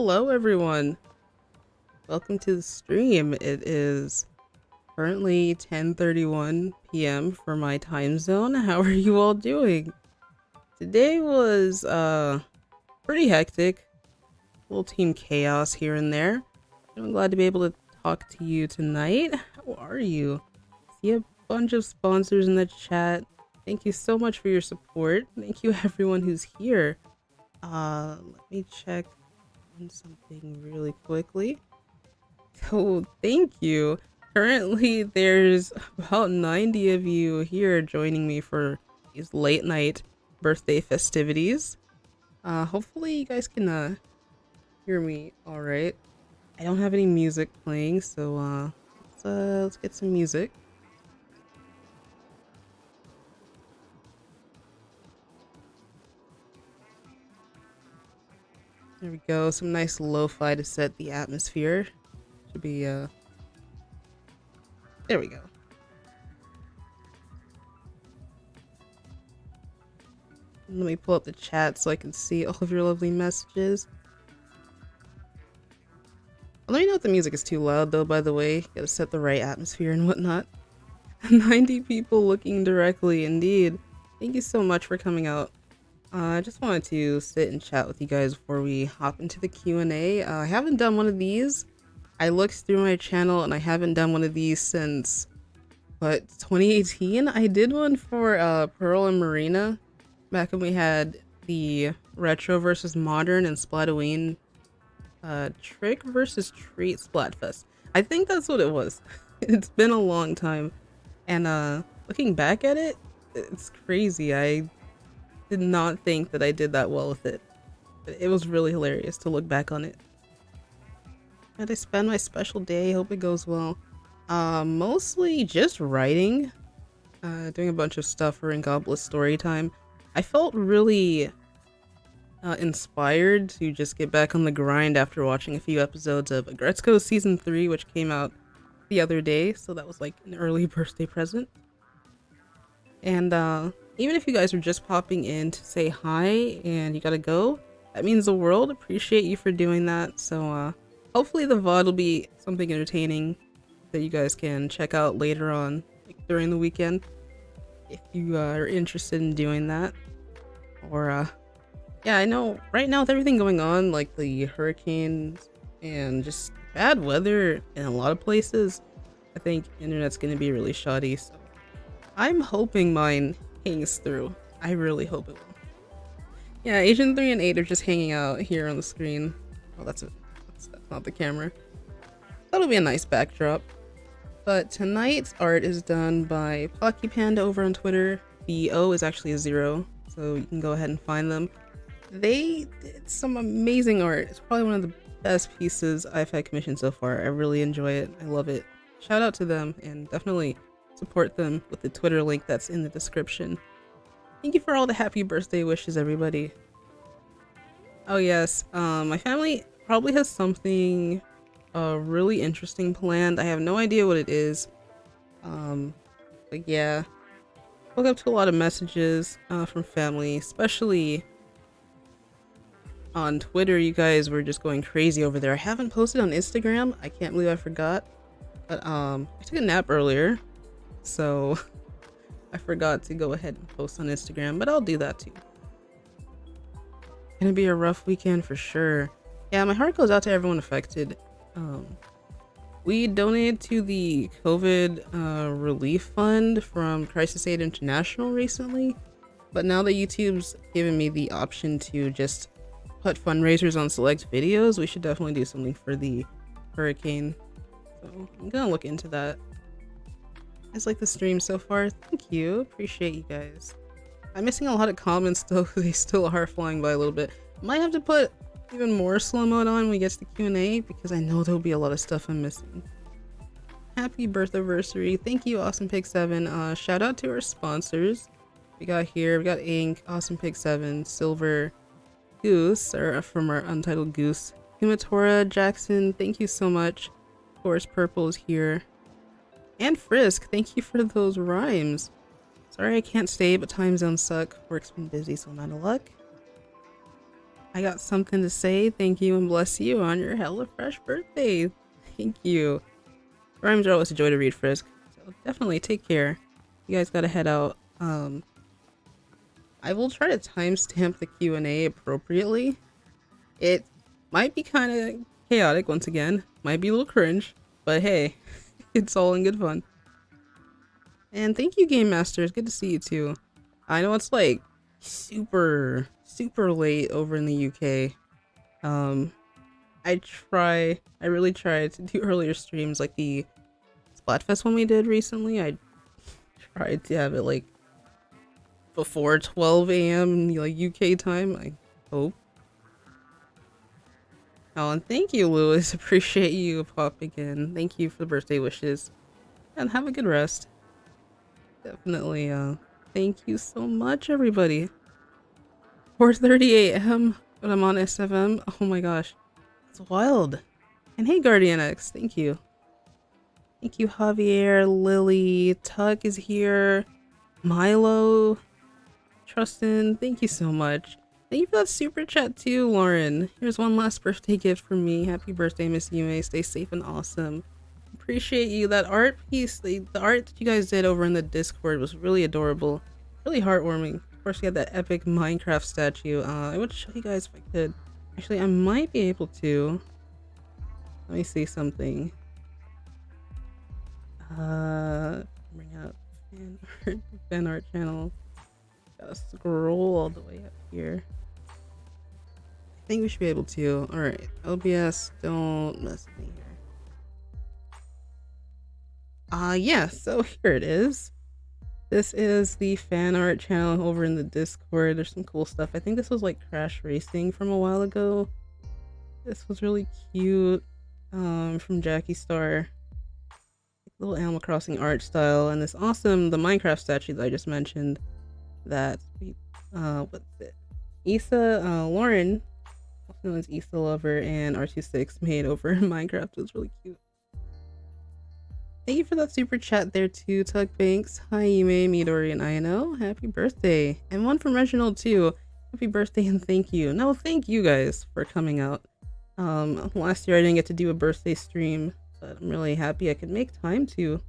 Hello everyone, welcome to the stream. It is currently 10:31 p.m. for my time zone. How are you all doing? Today was pretty hectic, a little team chaos here and there. I'm glad to be able to talk to you tonight. How are you? See a bunch of sponsors in the chat. Thank you so much for your support. Thank you everyone who's here. Let me check on something really quickly. So thank you. Currently there's about 90 of you here joining me for these late night birthday festivities. Hopefully you guys can hear me all right. I don't have any music playing, so let's get some music. There we go, some nice lo-fi to set the atmosphere. Should be there we go. Let me pull up the chat so I can see all of your lovely messages. Let me know if the music is too loud though, by the way. Gotta set the right atmosphere and whatnot. 90 people looking directly, indeed. Thank you so much for coming out. I just wanted to sit and chat with you guys before we hop into the Q&A. I haven't done one of these. I looked through my channel and I haven't done one of these since, what, 2018? I did one for Pearl and Marina back when we had the retro versus modern and Splatoon trick versus treat Splatfest. I think that's what it was. It's been a long time. And looking back at it, it's crazy. I did not think that I did that well with it. It was really hilarious to look back on it. How did I spend my special day? Hope it goes well. Mostly just writing. Doing a bunch of stuff for In Goblet Storytime. I felt really inspired to just get back on the grind after watching a few episodes of Agent OCs Season 3, which came out the other day, so that was like an early birthday present. And even if you guys are just popping in to say hi and you gotta go, that means the world. Appreciate you for doing that. So hopefully the VOD will be something entertaining that you guys can check out later on, like during the weekend, if you are interested in doing that. Or yeah, I know right now with everything going on, like the hurricanes and just bad weather in a lot of places, I think internet's gonna be really shoddy, so I'm hoping mine hangs through. I really hope it will. Yeah, Agent 3 and 8 are just hanging out here on the screen. Oh, that's not the camera. That'll be a nice backdrop. But tonight's art is done by Pocky Panda over on Twitter. The O is actually a 0, so you can go ahead and find them. They did some amazing art. It's probably one of the best pieces I've had commissioned so far. I really enjoy it. I love it. Shout out to them and definitely support them with the Twitter link that's in the description. Thank you for all the happy birthday wishes, everybody. Oh yes, my family probably has something really interesting planned. I have no idea what it is. But yeah, woke up to a lot of messages from family, especially on Twitter. You guys were just going crazy over there. I haven't posted on Instagram. I can't believe I forgot. But I took a nap earlier, so I forgot to go ahead and post on Instagram, but I'll do that too. Gonna be a rough weekend for sure. Yeah, my heart goes out to everyone affected. We donated to the COVID relief fund from Crisis Aid International recently, but now that YouTube's given me the option to just put fundraisers on select videos, we should definitely do something for the hurricane. So I'm gonna look into that. I just like the stream so far. Thank you. Appreciate you guys. I'm missing a lot of comments though. They still are flying by a little bit. Might have to put even more slow mode on when we get to the Q&A because I know there'll be a lot of stuff I'm missing. Happy birthday! Thank you, Awesome Pig 7. Shout out to our sponsors. We got Ink, Awesome Pig 7, Silver, Goose, or from our Untitled Goose, Humatora, Jackson. Thank you so much. Of course, Purple is here. And Frisk, thank you for those rhymes. Sorry I can't stay, but time zones suck. Work's been busy, so not a luck. I got something to say. Thank you and bless you on your hella fresh birthday. Thank you. Rhymes are always a joy to read, Frisk. So definitely take care. You guys gotta head out. I will try to timestamp the Q&A appropriately. It might be kind of chaotic once again. Might be a little cringe, but hey, it's all in good fun. And thank you, Game Masters. Good to see you too. I know it's like super late over in the UK. I really tried to do earlier streams like the Splatfest one we did recently. I tried to have it like before 12 a.m. like UK time, I hope. Oh, and thank you, Lewis. Appreciate you popping in. Thank you for the birthday wishes. And have a good rest. Definitely, thank you so much, everybody. 4:30 a.m. but I'm on SFM. Oh my gosh. It's wild. And hey, Guardian X, thank you. Thank you, Javier, Lily, Tuck is here, Milo, Trustin, thank you so much. Thank you for that super chat too, Lauren. Here's one last birthday gift from me. Happy birthday, Miss Yume. Stay safe and awesome. Appreciate you. That art piece, the art that you guys did over in the Discord was really adorable. Really heartwarming. Of course, we had that epic Minecraft statue. I would show you guys if I could. Actually, I might be able to. Let me see something. Bring up fan art channel. Gotta scroll all the way up here. I think we should be able to. Alright, OBS, don't mess with me here. Yeah, so here it is. This is the fan art channel over in the Discord. There's some cool stuff. I think this was like Crash Racing from a while ago. This was really cute. From Jackie Star. Little Animal Crossing art style, and this awesome, the Minecraft statue that I just mentioned. That what's it? Lauren, also known as Issa Lover, and R26 made over in Minecraft. It was really cute. Thank you for that super chat there too, Tuck Banks. Hi Yume, Midori, and Ayano. Happy birthday. And one from Reginald too. Happy birthday and thank you. No, thank you guys for coming out. Last year I didn't get to do a birthday stream, but I'm really happy I could make time to,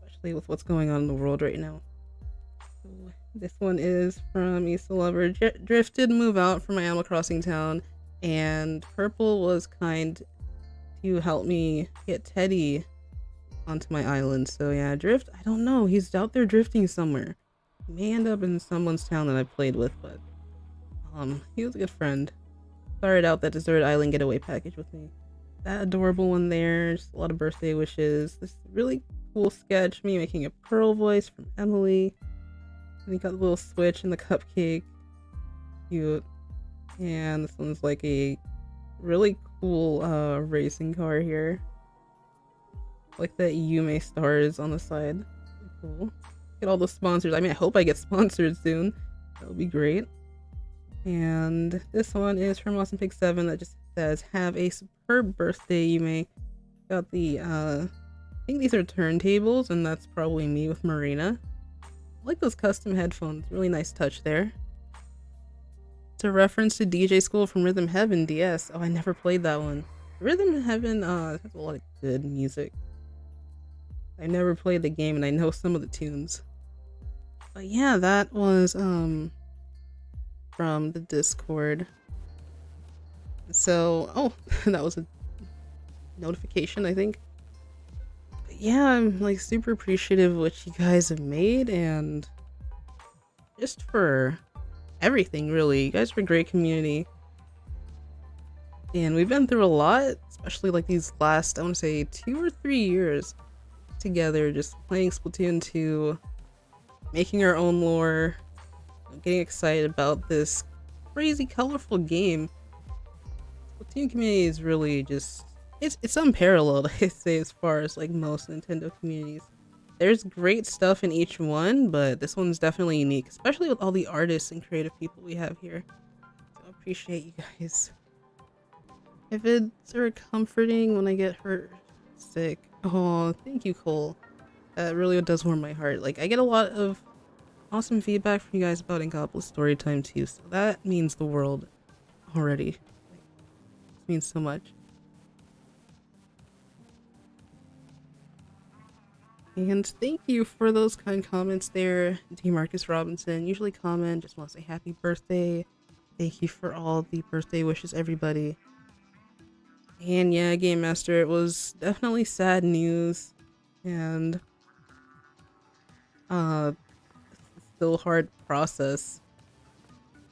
especially with what's going on in the world right now. So, this one is from Issa Lover. Drift did move out from my Animal Crossing town, and Purple was kind to help me get Teddy onto my island. So yeah, Drift, I don't know, he's out there drifting somewhere. He may end up in someone's town that I played with, but he was a good friend. Started out that Deserted Island getaway package with me. That adorable one there, just a lot of birthday wishes. This really cool sketch, me making a Pearl voice from Emily. And you got the little switch and the cupcake. Cute. And this one's like a really cool racing car here. Like the Yume stars on the side. Cool. Get all the sponsors. I mean, I hope I get sponsored soon. That would be great. And this one is from Awesome Pig 7 that just says, have a superb birthday, Yume. Got the, I think these are turntables, and that's probably me with Marina. I like those custom headphones. Really nice touch there. It's a reference to DJ School from Rhythm Heaven DS. Oh, I never played that one. Rhythm Heaven has a lot of good music. I never played the game, and I know some of the tunes. But yeah, that was, from the Discord. So, oh, that was a notification, I think. But yeah, I'm like super appreciative of what you guys have made, and just for everything, really. You guys are a great community. And we've been through a lot, especially like these last, I want to say 2 or 3 years together, just playing Splatoon 2, making our own lore, getting excited about this crazy colorful game. Splatoon community is really just, it's unparalleled, I say, as far as like most Nintendo communities. There's great stuff in each one, but this one's definitely unique, especially with all the artists and creative people we have here. So I appreciate you guys. If it's comforting when I get hurt, sick. Oh, thank you, Cole. That really does warm my heart. Like, I get a lot of awesome feedback from you guys about Inkopolis Storytime too, so that means the world. already. Like, it means so much. And thank you for those kind comments there, D. Marcus Robinson. Usually comment, just want to say happy birthday. Thank you for all the birthday wishes, everybody. And yeah, Game Master, it was definitely sad news. And still hard process.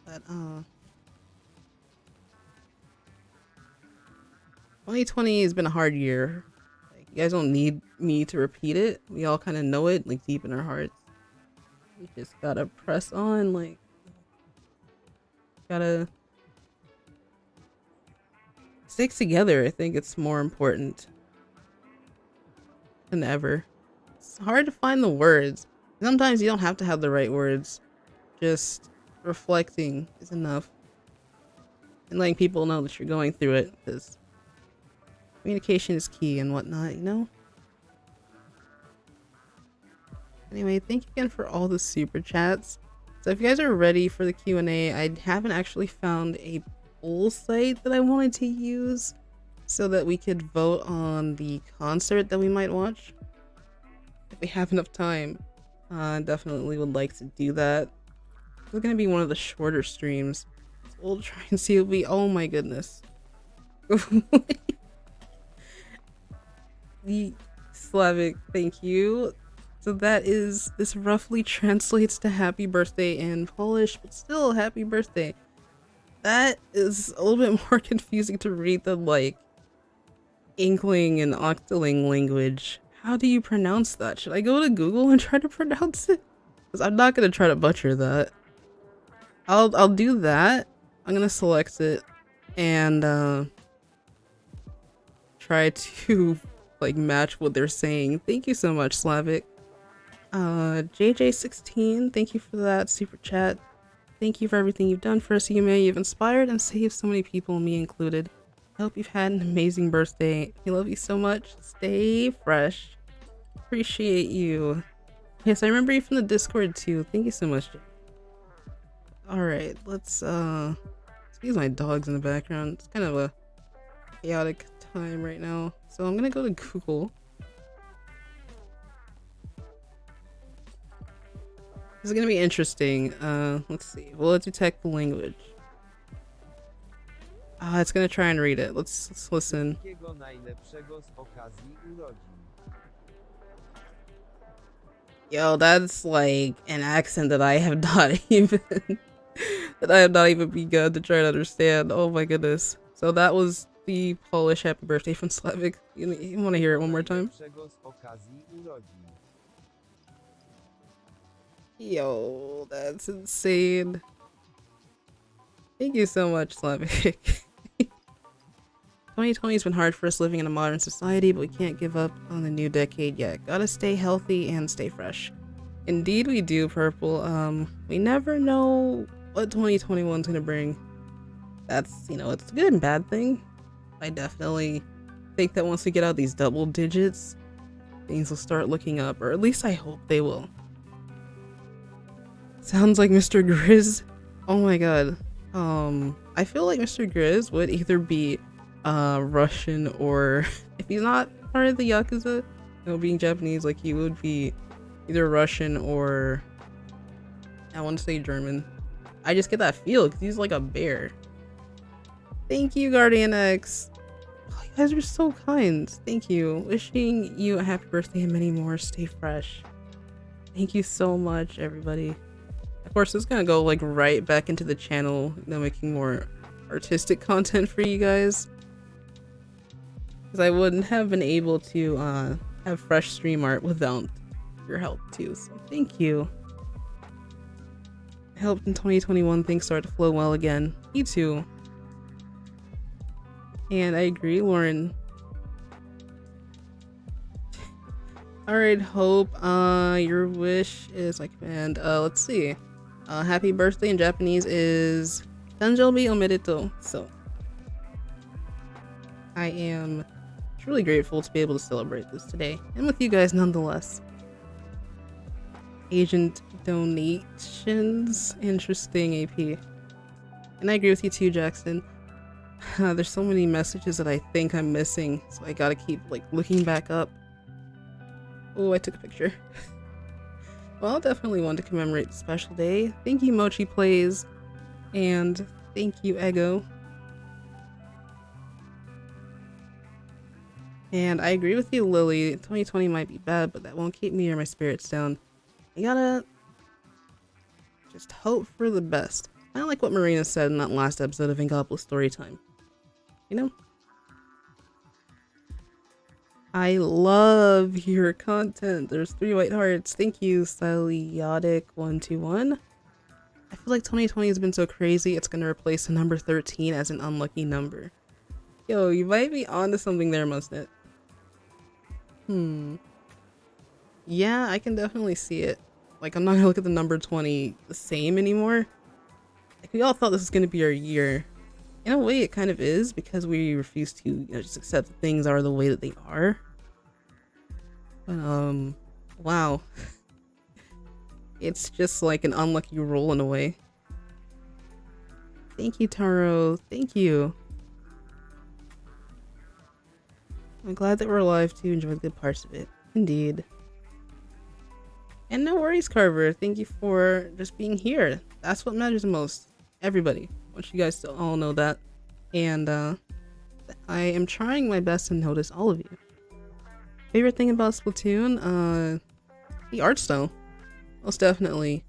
But 2020 has been a hard year. Like, you guys don't need me to repeat it. We all kind of know it, like, deep in our hearts. We just gotta press on, like, gotta stick together. I think it's more important than ever. It's hard to find the words. Sometimes you don't have to have the right words. Just reflecting is enough. And letting people know that you're going through it, because communication is key and whatnot, you know? Anyway, thank you again for all the super chats. So if you guys are ready for the Q&A, I haven't actually found a poll site that I wanted to use so that we could vote on the concert that we might watch. If we have enough time, definitely would like to do that. It's gonna be one of the shorter streams. So we'll try and see if we, oh my goodness. The Slavic, thank you. So this roughly translates to happy birthday in Polish, but still happy birthday. That is a little bit more confusing to read than like Inkling and Octoling language. How do you pronounce that? Should I go to Google and try to pronounce it? Because I'm not gonna try to butcher that. I'll do that. I'm gonna select it and try to like match what they're saying. Thank you so much, Slavic. JJ16, thank you for that super chat. Thank you for everything you've done for us, Yume. You've inspired and saved so many people, me included. I hope you've had an amazing birthday. I love you so much. Stay fresh. Appreciate you. Yes, I remember you from the Discord too. Thank you so much. Alright, let's excuse my dogs in the background. It's kind of a chaotic time right now. So I'm gonna go to Google. This is gonna be interesting. Let's see. Well, let's detect the language. It's gonna try and read it. Let's listen. Yo, that's like an accent that I have not even begun to try to understand. Oh my goodness. So that was the Polish happy birthday from Slavic. You want to hear it one more time? Yo, that's insane. Thank you so much, Slavic. 2020 has been hard for us living in a modern society, but we can't give up on the new decade yet. Gotta stay healthy and stay fresh. Indeed we do, Purple. We never know what 2021 is gonna bring. That's, it's a good and bad thing. I definitely think that once we get out these double digits, things will start looking up, or at least I hope they will. Sounds like Mr. Grizz. Oh my god. I feel like Mr. Grizz would either be Russian, or if he's not part of the Yakuza, being Japanese, like he would be either Russian or I want to say German. I just get that feel because he's like a bear. Thank you, Guardian X. Oh, you guys are so kind. Thank you. Wishing you a happy birthday and many more. Stay fresh. Thank you so much, everybody. Of course, it's gonna go like right back into the channel, making more artistic content for you guys. Because I wouldn't have been able to have fresh stream art without your help too. So thank you. I hope in 2021 things start to flow well again. Me too. And I agree, Lauren. Alright, Hope. Your wish is my command. Let's see. Happy birthday in Japanese is Tanjoubi omedetou. So I am truly grateful to be able to celebrate this today, and with you guys nonetheless. Agent donations. Interesting, AP. And I agree with you too, Jackson. There's so many messages that I think I'm missing, so I gotta keep like looking back up. Oh, I took a picture. Well, I'll definitely want to commemorate the special day. Thank you, Mochi Plays, and thank you, Ego. And I agree with you, Lily. 2020 might be bad, but that won't keep me or my spirits down. I gotta just hope for the best. I like what Marina said in that last episode of Inkopolis Storytime. You know? I love your content. There's 3 white hearts. Thank you, Styliotic121. I feel like 2020 has been so crazy, it's gonna replace the number 13 as an unlucky number. Yo, you might be onto something there, Musnet. Yeah, I can definitely see it. Like, I'm not gonna look at the number 20 the same anymore. Like, we all thought this was gonna be our year. In a way, it kind of is, because we refuse to, you know, just accept that things are the way that they are. But, wow. It's just like an unlucky roll in a way. Thank you, Taro. Thank you. I'm glad that we're alive to enjoy the good parts of it. Indeed. And no worries, Carver. Thank you for just being here. That's what matters the most. Everybody. I want you guys to all know that. And I am trying my best to notice all of you. Favorite thing about Splatoon? The art style. Most definitely.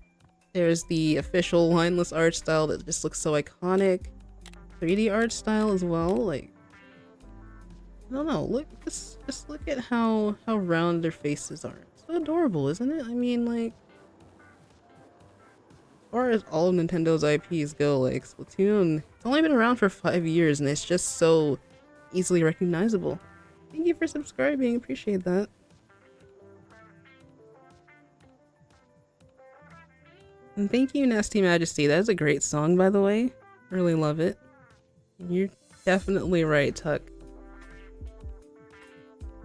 There's the official lineless art style that just looks so iconic. 3D art style as well. Like, I don't know. Look, just look at how round their faces are. It's so adorable, isn't it? I mean, like, as far as all of Nintendo's IPs go, like Splatoon, it's only been around for 5 years, and it's just so easily recognizable. Thank you for subscribing. Appreciate that. And thank you, Nasty Majesty. That is a great song, by the way. Really love it. You're definitely right, Tuck.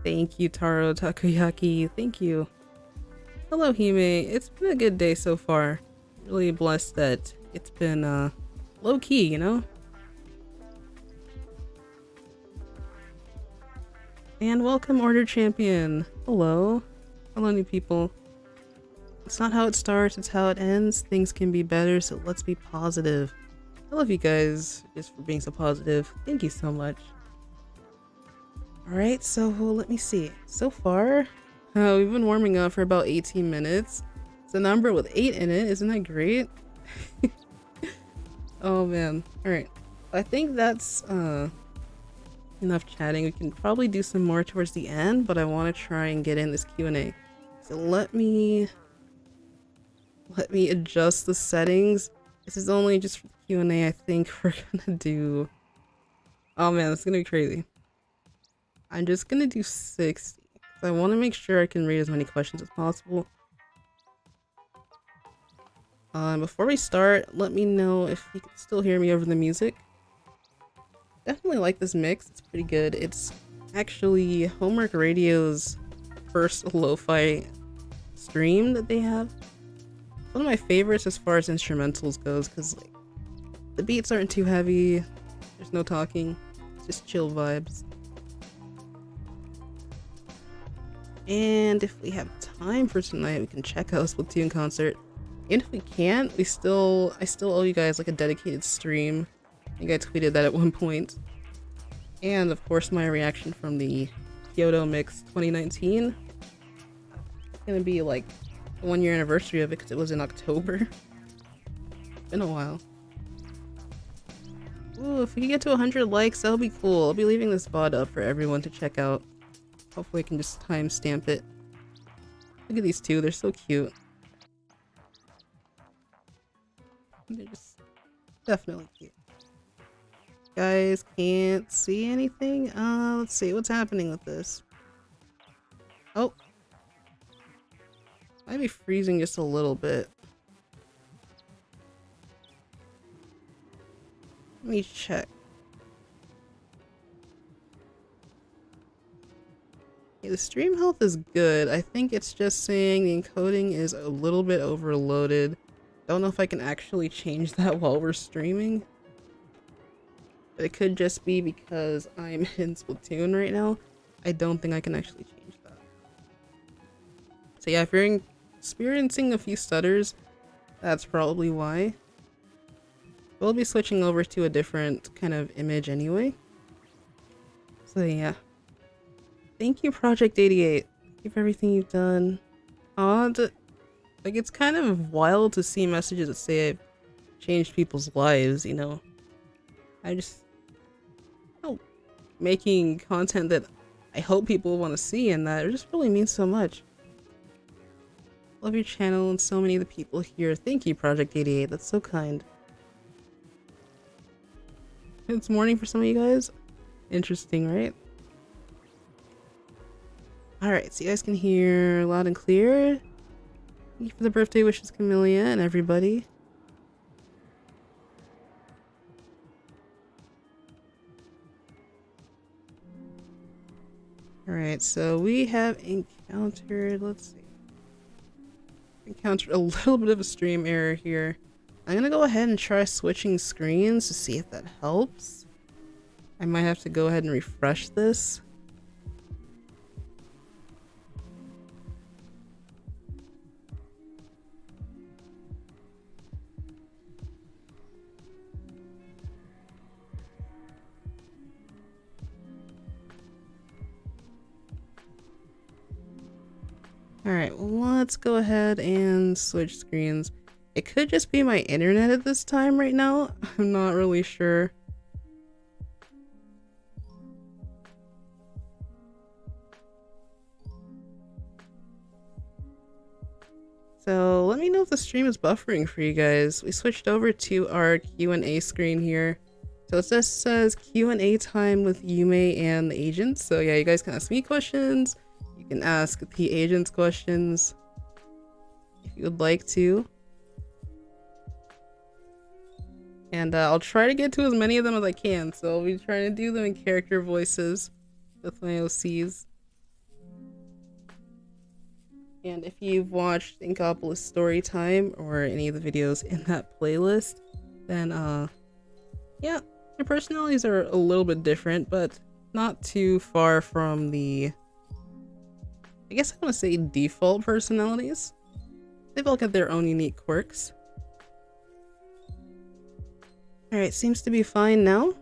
Thank you, Taro Takoyaki. Thank you. Hello, Hime. It's been a good day so far. Really blessed that it's been low-key, you know? And welcome, Order Champion. Hello. Hello, new people. It's not how it starts, it's how it ends. Things can be better, so let's be positive. I love you guys just for being so positive. Thank you so much. Alright, so let me see. So far, we've been warming up for about 18 minutes. It's a number with 8 in it. Isn't that great? Oh man. Alright. I think that's enough chatting. We can probably do some more towards the end, but I want to try and get in this Q&A. So let me adjust the settings. This is only just for the Q&A. I think we're gonna do... Oh man, it's gonna be crazy. I'm just gonna do 60. I want to make sure I can read as many questions as possible. Before we start, let me know if you can still hear me over the music. Definitely like this mix. It's pretty good. It's actually Homework Radio's first lo-fi stream that they have. One of my favorites as far as instrumentals goes, because like the beats aren't too heavy. There's no talking. It's just chill vibes. And if we have time for tonight, we can check out Splatoon Concert. And if we can't, I still owe you guys like a dedicated stream. I think I tweeted that at one point. And of course my reaction from the Kyoto Mix 2019. It's gonna be like the 1-year anniversary of it because it was in October. Been a while. Ooh, if we can get to 100 likes, that'll be cool. I'll be leaving this VOD up for everyone to check out. Hopefully I can just timestamp it. Look at these two, they're so cute. They're just definitely cute. Guys can't see anything? Let's see, what's happening with this? Oh. Might be freezing just a little bit. Let me check. The stream health is good. I think it's just saying the encoding is a little bit overloaded. Don't know if I can actually change that while we're streaming. But it could just be because I'm in Splatoon right now. I don't think I can actually change that. So yeah, if you're experiencing a few stutters, that's probably why. We'll be switching over to a different kind of image anyway. So yeah. Thank you, Project 88. Thank you for everything you've done. Odd. Like, it's kind of wild to see messages that say I've changed people's lives, you know. I just... Oh, making content that I hope people want to see, and that it just really means so much. Love your channel and so many of the people here. Thank you, Project 88. That's so kind. It's morning for some of you guys. Interesting, right? Alright, so you guys can hear loud and clear. Thank you for the birthday wishes, Camellia, and everybody. Alright, so we have encountered, let's see. Encountered a little bit of a stream error here. I'm gonna go ahead and try switching screens to see if that helps. I might have to go ahead and refresh this. Alright, well, let's go ahead and switch screens. It could just be my internet at this time right now. I'm not really sure. So let me know if the stream is buffering for you guys. We switched over to our Q&A screen here. So it just says Q&A time with Yume and the agents. So yeah, you guys can ask me questions. You can ask the agents questions if you would like to. And I'll try to get to as many of them as I can. So I'll be trying to do them in character voices with my OCs. And if you've watched Inkopolis Storytime or any of the videos in that playlist, then yeah, their personalities are a little bit different, but not too far from the, I guess I want to say, default personalities. They've all got their own unique quirks. Alright, seems to be fine now.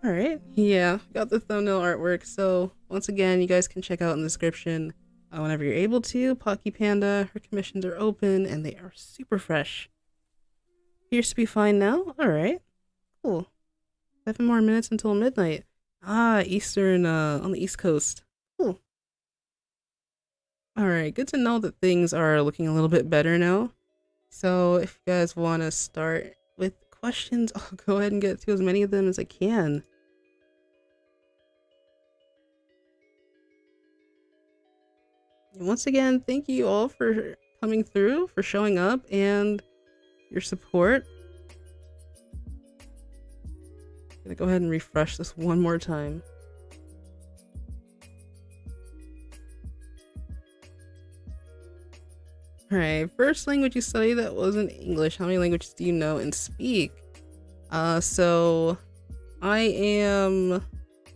Alright, yeah, got the thumbnail artwork, so once again, you guys can check out in the description whenever you're able to. Pocky Panda, her commissions are open, and they are super fresh. Appears to be fine now. Alright, cool. 7 more minutes until midnight. Ah, Eastern, on the East Coast. Cool. Alright, good to know that things are looking a little bit better now. So if you guys want to start with questions, I'll go ahead and get to as many of them as I can. And once again, thank you all for coming through, for showing up, and your support. I'm gonna go ahead and refresh this one more time. Alright, first language you study that wasn't English. How many languages do you know and speak? So I am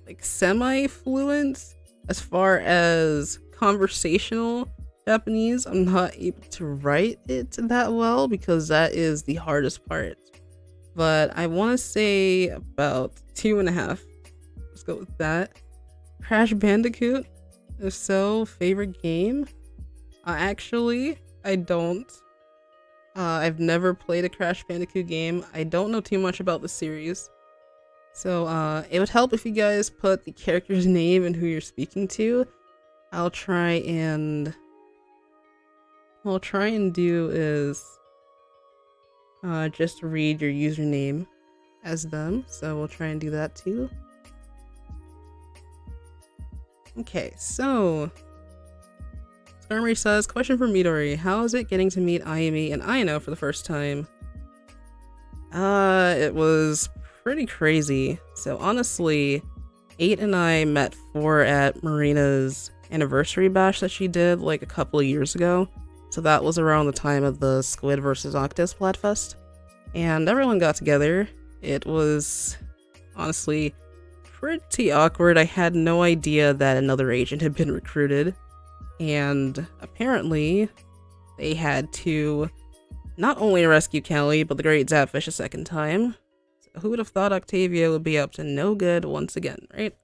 like semi-fluent as far as conversational Japanese. I'm not able to write it that well because that is the hardest part. But I want to say about 2.5. Let's go with that. Crash Bandicoot? If so, favorite game? Actually, I don't. I've never played a Crash Bandicoot game. I don't know too much about the series. So it would help if you guys put the character's name and who you're speaking to. I'll try and do is just read your username as them. So we'll try and do that too. Okay, so Stormy says, question for Midori. How is it getting to meet Ayumi and Aino for the first time? It was pretty crazy. So honestly, 8 and I met 4 at Marina's anniversary bash that she did like a couple of years ago. So that was around the time of the Squid vs. Octo Splatfest. And everyone got together. It was honestly pretty awkward. I had no idea that another agent had been recruited, and apparently they had to not only rescue Kelly, but the Great Zapfish a second time. So who would have thought Octavia would be up to no good once again, right?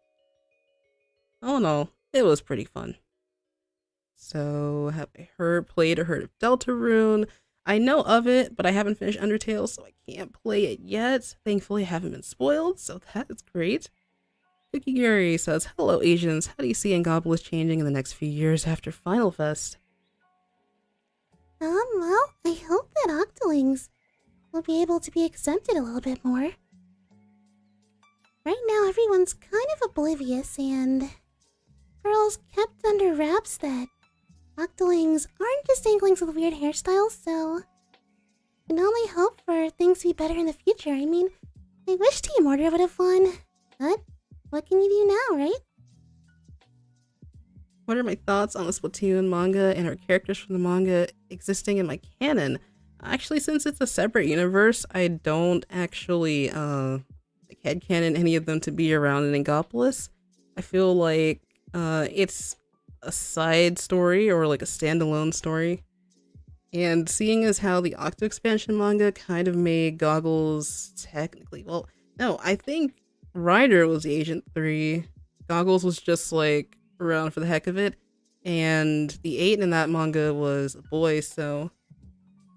All in all, it was pretty fun. So, have I played or heard of Deltarune? I know of it, but I haven't finished Undertale, so I can't play it yet. Thankfully, I haven't been spoiled, so that is great. Cookie Gary says, hello Asians, how do you see Angopolis changing in the next few years after Final Fest? Well, I hope that Octolings will be able to be exempted a little bit more. Right now, everyone's kind of oblivious, and girls kept under wraps that Octolings aren't just inklings with weird hairstyles, so I can only hope for things to be better in the future. I mean, I wish Team Order would have won, but what can you do now, right? What are my thoughts on the Splatoon manga and our characters from the manga existing in my canon? Actually, since it's a separate universe, I don't actually headcanon any of them to be around in Angopolis. I feel like it's a side story or like a standalone story. And seeing as how the Octo expansion manga kind of made Goggles technically, well, no, I think Ryder was Agent 3. Goggles was just like around for the heck of it, and the 8 in that manga was a boy, so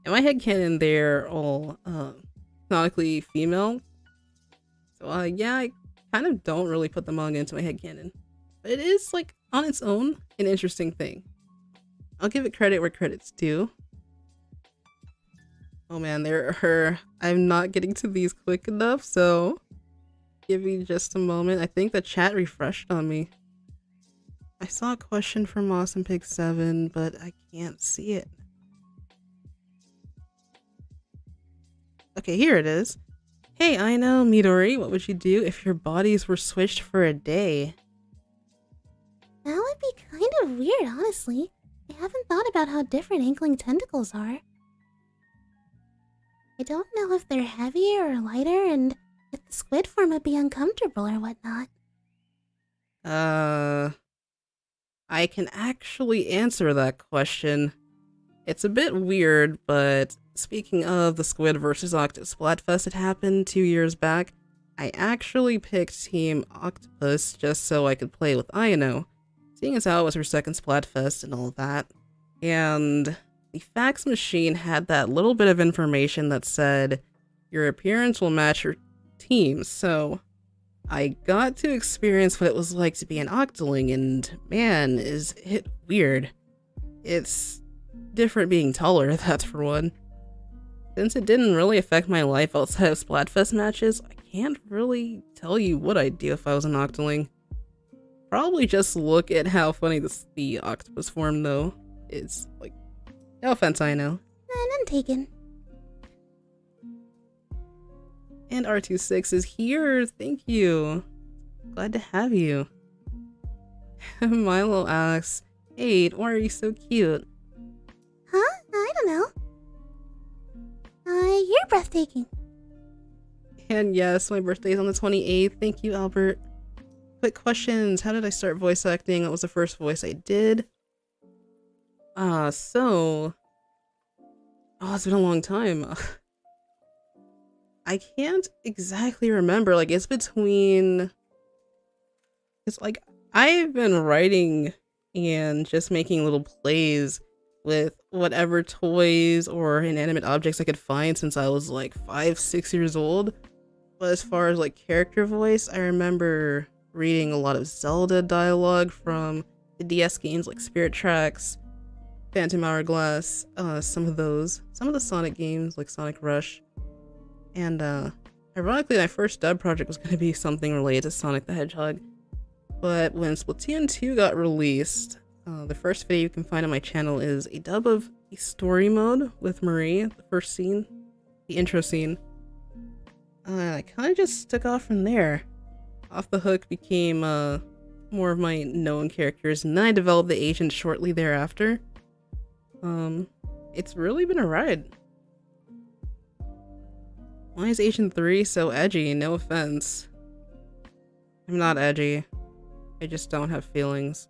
in my headcanon they're all canonically female. So yeah, I kind of don't really put the manga into my headcanon. But it is, like, on its own, an interesting thing. I'll give it credit where credit's due. Oh man, I'm not getting to these quick enough, so give me just a moment. I think the chat refreshed on me. I saw a question from Awesome Pig 7, but I can't see it. Okay, here it is. Hey, I know, Midori, what would you do if your bodies were switched for a day? That would be kind of weird, honestly. I haven't thought about how different inkling tentacles are. I don't know if they're heavier or lighter, and if the squid form would be uncomfortable or whatnot. I can actually answer that question. It's a bit weird, but speaking of the Squid vs. Octopus Splatfest that happened 2 years back, I actually picked Team Octopus just so I could play with Ayano, seeing as how it was her second Splatfest and all that. And the fax machine had that little bit of information that said, your appearance will match your team, so I got to experience what it was like to be an Octoling, and man, is it weird. It's different being taller, that's for one. Since it didn't really affect my life outside of Splatfest matches, I can't really tell you what I'd do if I was an Octoling. Probably just look at how funny the octopus form, though. It's like, no offense, I know. None taken. And R26 is here, thank you. Glad to have you. Milo asks, hey, why are you so cute? Huh? I don't know. You're breathtaking. And yes, my birthday's on the 28th. Thank you, Albert. Quick questions. How did I start voice acting? What was the first voice I did? It's been a long time. I can't exactly remember. Like, it's like, I've been writing and just making little plays with whatever toys or inanimate objects I could find since I was like 5-6 years old. But as far as like character voice, I remember reading a lot of Zelda dialogue from the DS games like Spirit Tracks, Phantom Hourglass, some of the Sonic games like Sonic Rush. And ironically, my first dub project was going to be something related to Sonic the Hedgehog. But when Splatoon 2 got released, the first video you can find on my channel is a dub of the story mode with Marie, the first scene, the intro scene. I kind of just took off from there. Off the Hook became more of my known characters, and then I developed the agent shortly thereafter. It's really been a ride. Why is Agent 3 so edgy? No offense. I'm not edgy. I just don't have feelings.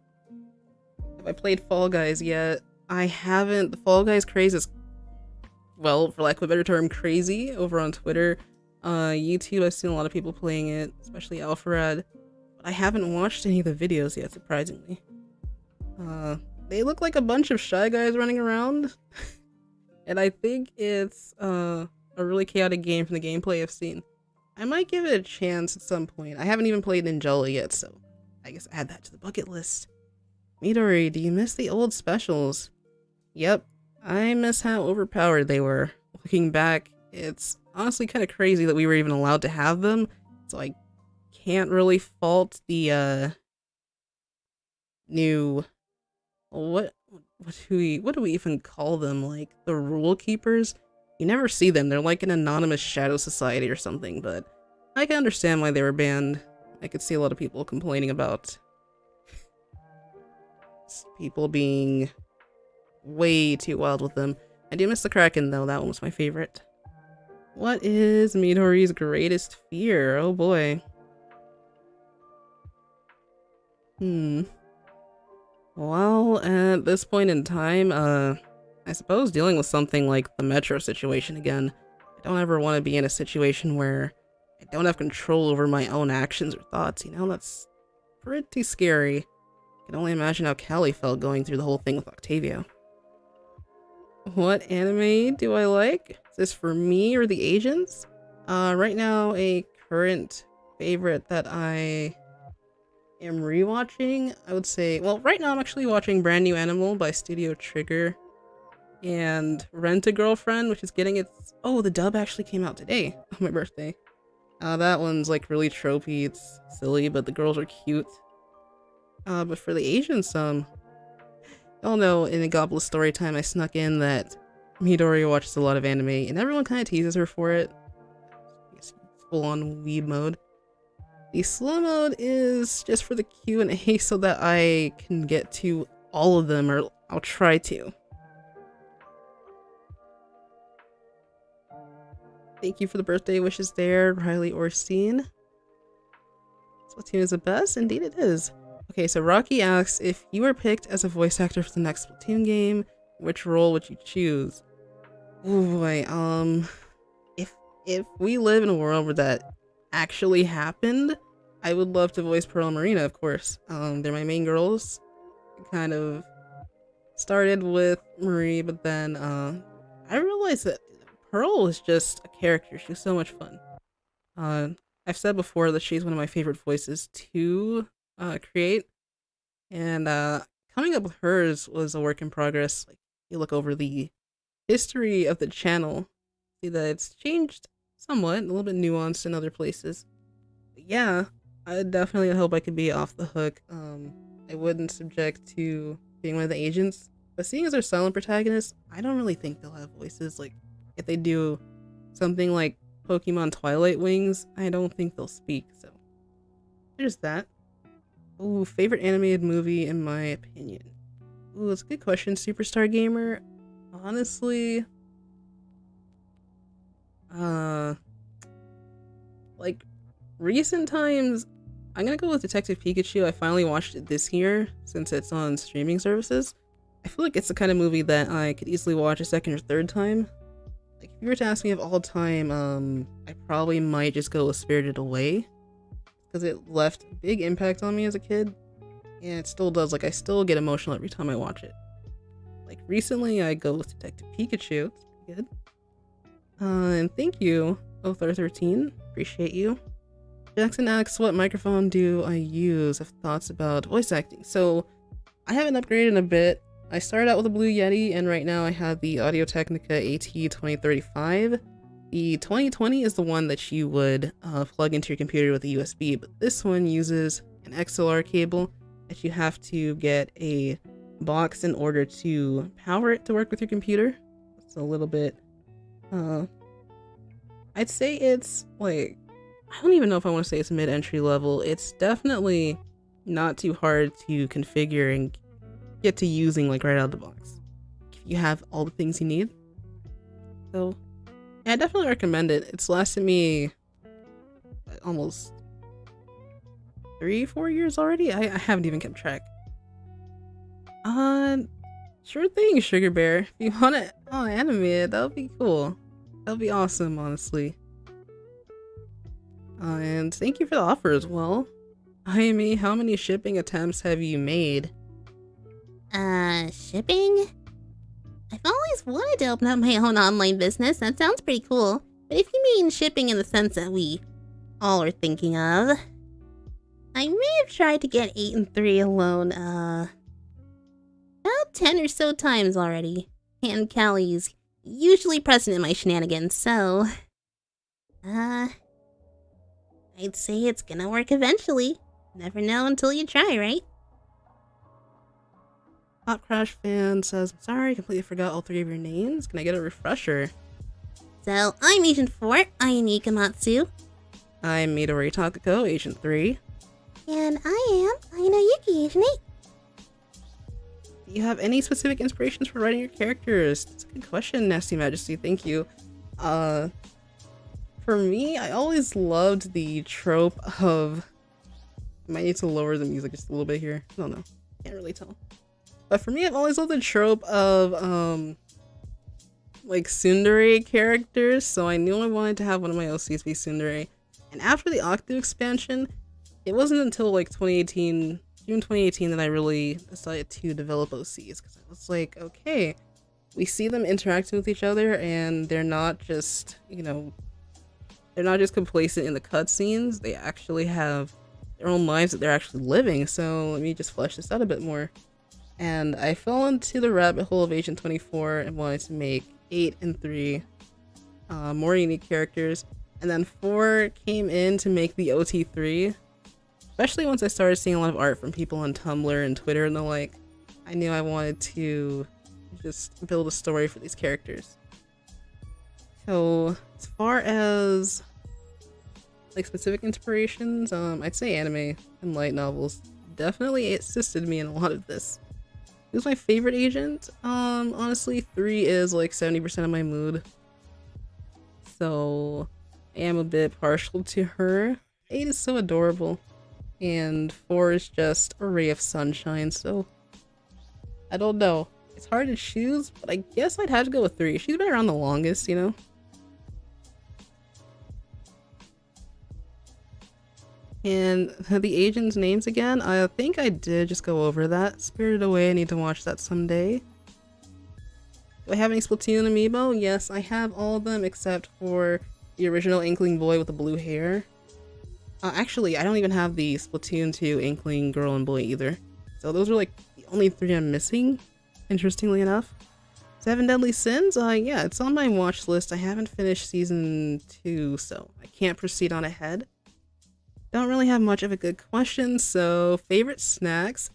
Have I played Fall Guys yet? I haven't. The Fall Guys craze is, well, for lack of a better term, crazy over on Twitter. YouTube, I've seen a lot of people playing it, especially Alpharad. But I haven't watched any of the videos yet, surprisingly. They look like a bunch of shy guys running around. And I think it's a really chaotic game from the gameplay I've seen. I might give it a chance at some point. I haven't even played Ninjala yet, so I guess add that to the bucket list. Midori, do you miss the old specials? Yep, I miss how overpowered they were. Looking back, it's honestly kind of crazy that we were even allowed to have them, so I can't really fault the new, what do we even call them? Like the rule keepers? You never see them. They're like an anonymous shadow society or something, but I can understand why they were banned. I could see a lot of people complaining about people being way too wild with them. I do miss the Kraken though. That one was my favorite. What is Midori's greatest fear? Oh boy. Well, at this point in time, I suppose dealing with something like the Metro situation again. I don't ever want to be in a situation where I don't have control over my own actions or thoughts, you know? That's pretty scary. I can only imagine how Callie felt going through the whole thing with Octavio. What anime do I like? Is this for me or the agents? Right now, a current favorite that I am rewatching, I would say, well, right now I'm actually watching Brand New Animal by Studio Trigger and Rent a Girlfriend, which is getting its, oh, the dub actually came out today on my birthday. That one's like really tropey, it's silly, but the girls are cute. But for the agents, y'all know in a Goblet story time I snuck in that Midori watches a lot of anime and everyone kind of teases her for it. It's full on weeb mode. The slow mode is just for the Q&A so that I can get to all of them, or I'll try to. Thank you for the birthday wishes there, Riley Orstein. Splatoon is the best? Indeed it is. Okay, so Rocky asks, if you were picked as a voice actor for the next Splatoon game, which role would you choose? Oh boy, if we live in a world where that actually happened, I would love to voice Pearl and Marina, of course. They're my main girls. I kind of started with Marie, but then I realized that Pearl is just a character. She's so much fun. I've said before that she's one of my favorite voices to create, and coming up with hers was a work in progress. Like, you look over the history of the channel, see that it's changed somewhat, a little bit nuanced in other places. But yeah, I definitely hope I could be off the hook. I wouldn't subject to being one of the agents, but seeing as they're silent protagonists, I don't really think they'll have voices. Like, if they do something like Pokemon Twilight Wings, I don't think they'll speak, so there's that. Ooh, favorite animated movie in my opinion. Ooh, that's a good question. Superstar Gamer? Honestly, like, recent times, I'm gonna go with Detective Pikachu. I finally watched it this year, since it's on streaming services. I feel like it's the kind of movie that I could easily watch a second or third time. Like, if you were to ask me of all time, I probably might just go with Spirited Away, because it left a big impact on me as a kid, and it still does. Like, I still get emotional every time I watch it. Like, recently I go with Detective Pikachu. It's pretty good. And thank you, Othar13. Appreciate you. Jackson asks, what microphone do I use? I have thoughts about voice acting. So, I haven't upgraded in a bit. I started out with a Blue Yeti, and right now I have the Audio-Technica AT2035. The 2020 is the one that you would plug into your computer with a USB, but this one uses an XLR cable that you have to get a box in order to power it to work with your computer. It's a little bit, I'd say it's like, I don't even know if I want to say it's mid-entry level. It's definitely not too hard to configure and get to using, like, right out of the box, if you have all the things you need. So yeah, I definitely recommend it. It's lasted me almost 3-4 years already? I haven't even kept track. Sure thing, Sugar Bear. If you want to anime it, that would be cool. That would be awesome, honestly. And thank you for the offer as well. Ayumi, how many shipping attempts have you made? Shipping? I've always wanted to open up my own online business. That sounds pretty cool. But if you mean shipping in the sense that we all are thinking of, I may have tried to get 8 and 3 alone, about 10 or so times already. And Callie's usually present in my shenanigans, so... I'd say it's gonna work eventually. Never know until you try, right? Hot Crash fan says, I'm sorry, I completely forgot all 3 of your names. Can I get a refresher? So, I'm Agent 4, I am Ikamatsu. I'm Midori Takako, Agent 3. And I am Aina Yuki, Agent 8. Do you have any specific inspirations for writing your characters? That's a good question, Nasty Majesty, thank you. For me, I always loved the trope of... I might need to lower the music just a little bit here. I don't know. Can't really tell. But for me, I've always loved the trope of, like, tsundere characters. So I knew I wanted to have one of my OCs be tsundere. And after the Octo expansion, it wasn't until, like, June 2018 that I really decided to develop OCs. Because I was like, okay, we see them interacting with each other and they're not just, you know... They're not just complacent in the cutscenes, they actually have their own lives that they're actually living, so let me just flesh this out a bit more. And I fell into the rabbit hole of Agent 24 and wanted to make 8 and 3 more unique characters, and then 4 came in to make the OT3, especially once I started seeing a lot of art from people on Tumblr and Twitter and the like. I knew I wanted to just build a story for these characters. So, as far as like specific inspirations, I'd say anime and light novels definitely assisted me in a lot of this. Who's my favorite agent? Honestly, 3 is like 70% of my mood. So, I am a bit partial to her. 8 is so adorable. And 4 is just a ray of sunshine, so... I don't know. It's hard to choose, but I guess I'd have to go with 3. She's been around the longest, you know? And the agents' names again, I think I did just go over that. Spirited Away, I need to watch that someday. Do I have any Splatoon amiibo? Yes, I have all of them except for the original Inkling boy with the blue hair. Actually, I don't even have the Splatoon 2 Inkling girl and boy either. So those are like the only 3 I'm missing, interestingly enough. 7 Deadly Sins? Yeah, it's on my watch list. I haven't finished season 2, so I can't proceed on ahead. Don't really have much of a good question, so favorite snacks?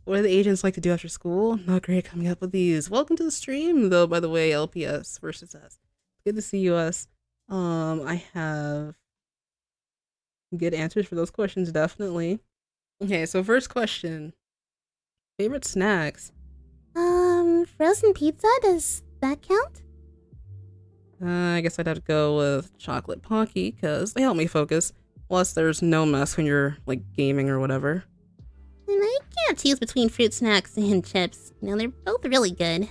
What do the agents like to do after school? Not great coming up with these. Welcome to the stream, though, by the way, LPS versus us. Good to see you, us. I have good answers for those questions, definitely. Okay, so first question. Favorite snacks? Frozen pizza, does that count? I guess I'd have to go with chocolate Pocky, because they help me focus. Plus, there's no mess when you're, like, gaming or whatever. And I can't choose between fruit snacks and chips. You know, they're both really good.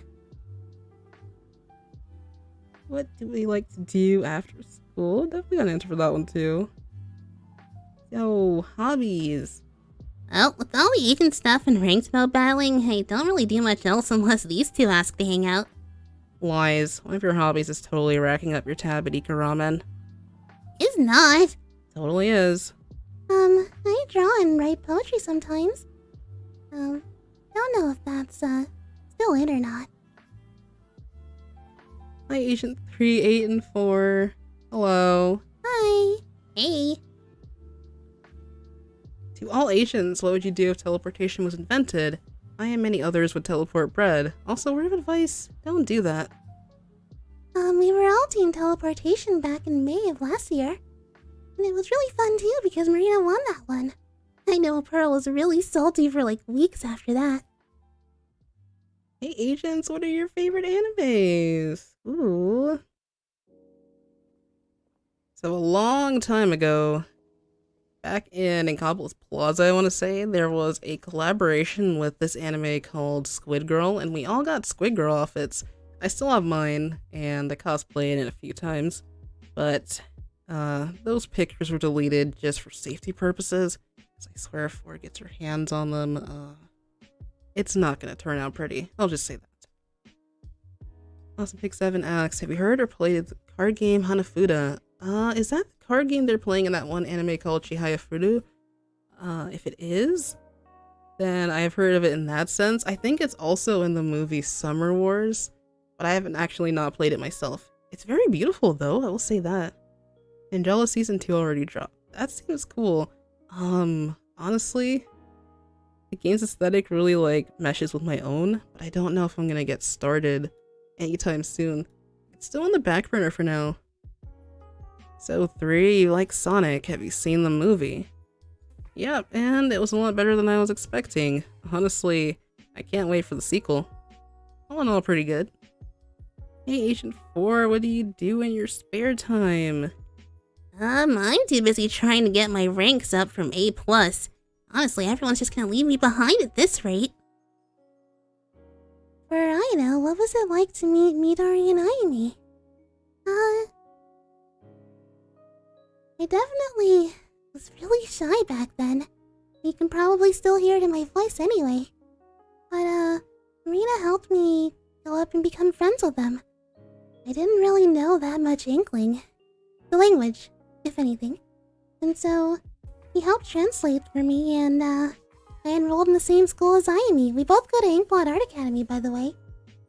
What do we like to do after school? Definitely got an answer for that one, too. Yo, hobbies. Well, with all the agent stuff and ranked mode battling, I don't really do much else unless these two ask to hang out. Lies. One of your hobbies is totally racking up your tab at Ika Ramen. It's not. Totally is. I draw and write poetry sometimes. Don't know if that's, still it or not. Hi, Agent 3, 8, and 4. Hello. Hi. Hey. To all agents, what would you do if teleportation was invented? I and many others would teleport bread. Also, word of advice, don't do that. We were all team teleportation back in May of last year. And it was really fun too because Marina won that one. I know Pearl was really salty for like weeks after that. Hey agents, what are your favorite animes? Ooh. So a long time ago, back in Inkopolis Plaza, I want to say, there was a collaboration with this anime called Squid Girl, and we all got Squid Girl outfits. I still have mine, and I cosplayed it a few times, but those pictures were deleted just for safety purposes. I swear if Ford gets her hands on them, it's not gonna turn out pretty. I'll just say that. Awesome Pick 7 asks, have you heard or played the card game Hanafuda? Is that the card game they're playing in that one anime called Chihaya Furu? If it is, then I have heard of it in that sense. I think it's also in the movie Summer Wars, but I haven't actually not played it myself. It's very beautiful though, I will say that. Angela Season 2 already dropped. That seems cool. Honestly, the game's aesthetic really like meshes with my own, but I don't know if I'm gonna get started anytime soon. It's still on the back burner for now. So 3, you like Sonic, have you seen the movie? Yep, and it was a lot better than I was expecting. Honestly, I can't wait for the sequel. All in all, pretty good. Hey Agent 4, what do you do in your spare time? I'm too busy trying to get my ranks up from A+. Honestly, everyone's just gonna leave me behind at this rate. For Aina, what was it like to meet Midori and Ayumi? I definitely was really shy back then. You can probably still hear it in my voice anyway. But, Marina helped me go up and become friends with them. I didn't really know that much Inkling. The language, if anything. And so, he helped translate for me, and, I enrolled in the same school as Ayumi. We both go to Inkblot Art Academy, by the way.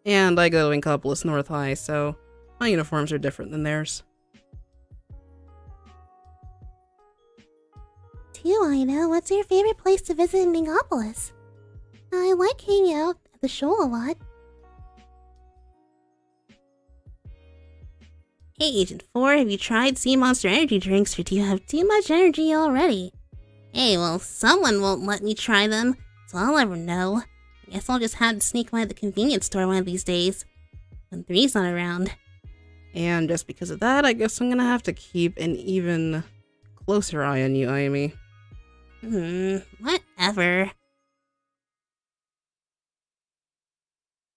And I go to Inkopolis North High, so my uniforms are different than theirs. Too, Aina, what's your favorite place to visit in Inkopolis? I like hanging out at the show a lot. Hey, Agent 4, have you tried Sea Monster energy drinks, or do you have too much energy already? Hey, well, someone won't let me try them, so I'll never know. I guess I'll just have to sneak by the convenience store one of these days, when 3's not around. And just because of that, I guess I'm gonna have to keep an even closer eye on you, Ayumi. Whatever.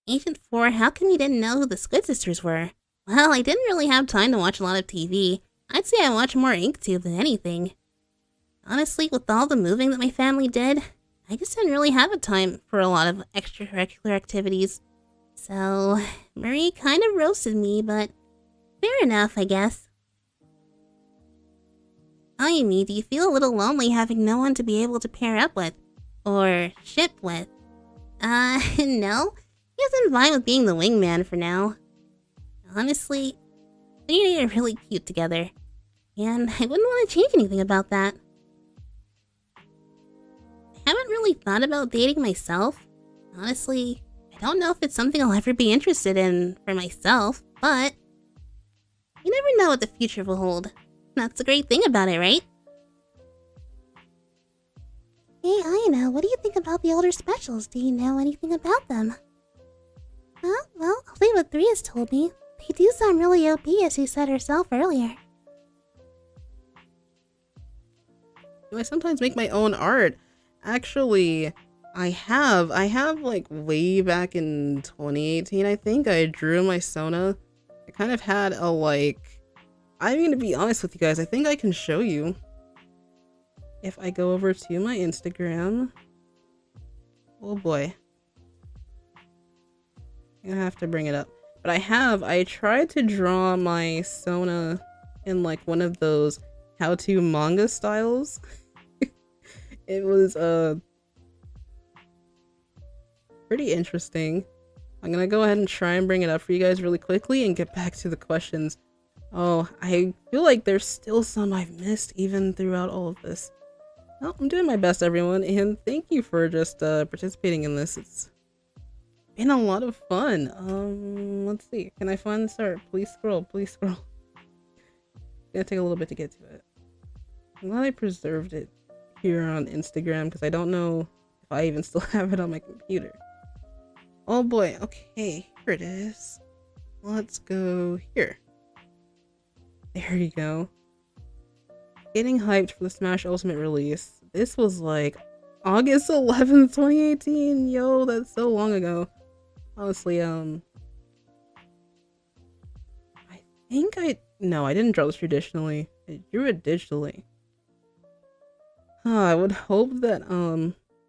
Agent 4, how come you didn't know who the Squid Sisters were? Well, I didn't really have time to watch a lot of TV. I'd say I watched more InkTube than anything. Honestly, with all the moving that my family did, I just didn't really have a time for a lot of extracurricular activities. So, Marie kind of roasted me, but fair enough, I guess. Ayumi, do you feel a little lonely having no one to be able to pair up with? Or ship with? No. He isn't fine with being the wingman for now. Honestly, they are really cute together, and I wouldn't want to change anything about that. I haven't really thought about dating myself. Honestly, I don't know if it's something I'll ever be interested in for myself, but you never know what the future will hold. That's the great thing about it, right? Hey, Aina, what do you think about the older specials? Do you know anything about them? Well, I'll say what 3 has told me. They do sound really OP, as she said herself earlier. Do I sometimes make my own art? Actually, I have like way back in 2018, I think, I drew my Sona. I kind of had a I'm gonna be honest with you guys, I think I can show you. If I go over to my Instagram. Oh boy. I'm gonna have to bring it up. But I tried to draw my Sona in like one of those how-to manga styles. It was pretty interesting. I'm gonna go ahead and try and bring it up for you guys really quickly and get back to the questions. Oh, I feel like there's still some I've missed even throughout all of this. Well, I'm doing my best, everyone, and thank you for just participating in this. It's been a lot of fun. Let's see. Can I find this art? Please scroll. Please scroll. It's gonna take a little bit to get to it. I'm glad I preserved it here on Instagram because I don't know if I even still have it on my computer. Oh boy. Okay, here it is. Let's go here. There you go. getting hyped for the Smash Ultimate release. This was like August 11th, 2018. Yo, that's so long ago. Honestly, I think no, I didn't draw this traditionally. I drew it digitally. I would hope that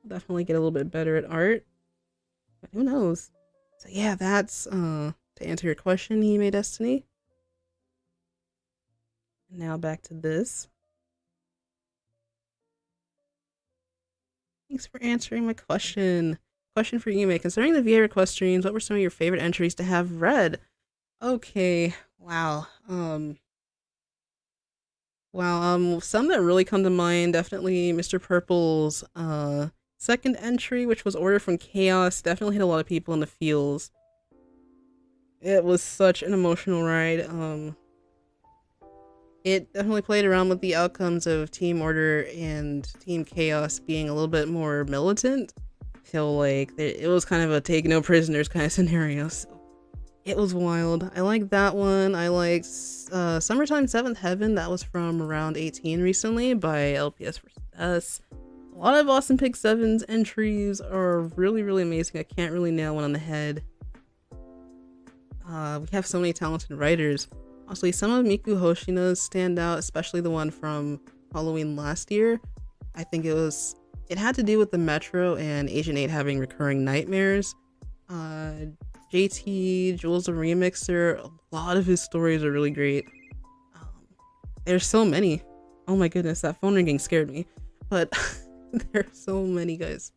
definitely get a little bit better at art, but who knows? So yeah, that's to answer your question, Yume Destiny. Now back to this. Thanks for answering my question. Question for Yume. Concerning the VA request streams, what were some of your favorite entries to have read? Okay, wow. Some that really come to mind, definitely Mr. Purple's second entry, which was Order from Chaos, definitely hit a lot of people in the feels. It was such an emotional ride. It definitely played around with the outcomes of Team Order and Team Chaos being a little bit more militant. So like, it was kind of a take no prisoners kind of scenario. So it was wild. I like that one. I liked Summertime 7th Heaven. That was from around 18 recently by LPS vs. S. A lot of Awesome Pick 7's entries are really, really amazing. I can't really nail one on the head. We have so many talented writers. Honestly, some of Miku Hoshina's stand out, especially the one from Halloween last year. I think it had to do with the Metro and Agent 8 having recurring nightmares. JT, Jules the Remixer, a lot of his stories are really great. There's so many. Oh my goodness, that phone ringing scared me. But there's so many, guys.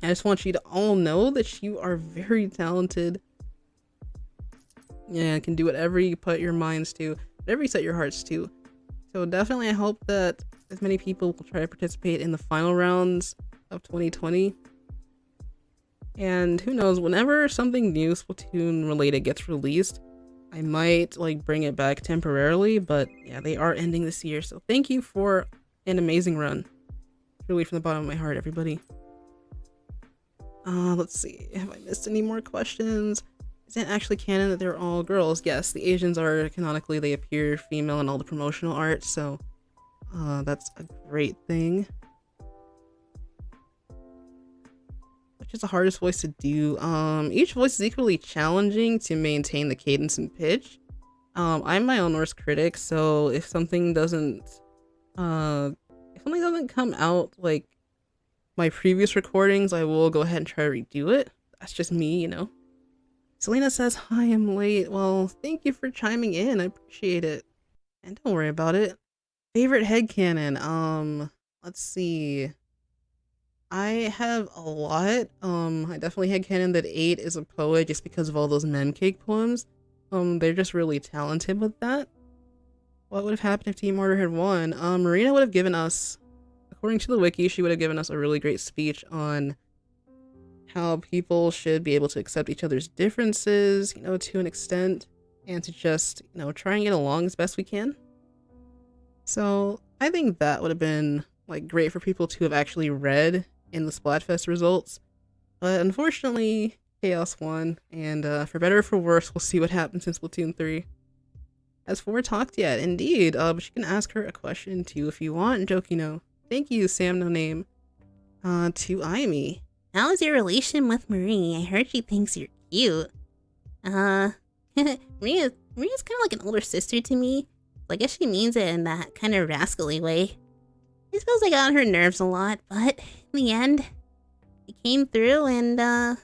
I just want you to all know that you are very talented. Yeah, can do whatever you put your minds to, whatever you set your hearts to. So definitely I hope that as many people will try to participate in the final rounds of 2020. And who knows, whenever something new Splatoon related gets released, I might like bring it back temporarily, but yeah, they are ending this year. So thank you for an amazing run. Really from the bottom of my heart, everybody. Let's see, have I missed any more questions? Is it actually canon that they're all girls? Yes, the Asians are canonically, they appear female in all the promotional art, so that's a great thing. Which is the hardest voice to do? Each voice is equally challenging to maintain the cadence and pitch. I'm my own worst critic, so if something doesn't come out like my previous recordings, I will go ahead and try to redo it. That's just me, you know. Selena says, hi, I'm late. Well, thank you for chiming in. I appreciate it. And don't worry about it. Favorite headcanon? Let's see. I have a lot. I definitely headcanon that 8 is a poet just because of all those mem cake poems. They're just really talented with that. What would have happened if Team Order had won? Marina would have given us, according to the wiki, she would have given us a really great speech on how people should be able to accept each other's differences, you know, to an extent, and to just, you know, try and get along as best we can. So I think that would have been like great for people to have actually read in the Splatfest results. But unfortunately, Chaos won, and for better or for worse, we'll see what happens in Splatoon 3. As for talked yet, indeed, but you can ask her a question too if you want, Jokino. Thank you, Sam No Name. To Aimi. How's your relation with Marie? I heard she thinks you're cute. Maria's kind of like an older sister to me. So I guess she means it in that kind of rascally way. I suppose I got on her nerves a lot, but in the end, it came through and,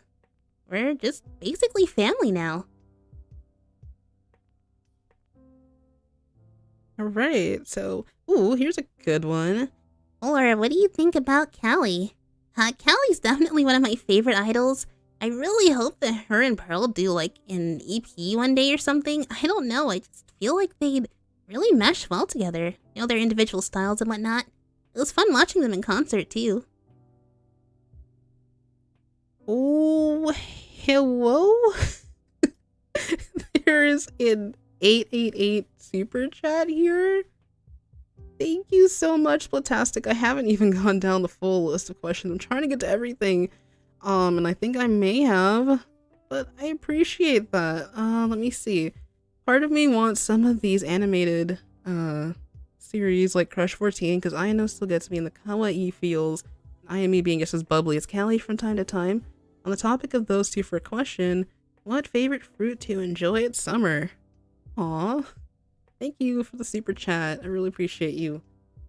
we're just basically family now. Alright, so, ooh, here's a good one. Or what do you think about Callie? Callie's definitely one of my favorite idols. I really hope that her and Pearl do like an EP one day or something. I don't know, I just feel like they'd really mesh well together. You know, their individual styles and whatnot. It was fun watching them in concert too. Oh, hello? There's an 888 super chat here. Thank you so much, Splatastic. I haven't even gone down the full list of questions. I'm trying to get to everything. And I think I may have, but I appreciate that. Let me see. Part of me wants some of these animated series like Crush 14, because Ayano still gets me in the kawaii feels, Ayami being just as bubbly as Callie from time to time. On the topic of those two for a question, what favorite fruit to enjoy at summer? Aw, thank you for the super chat. I really appreciate you.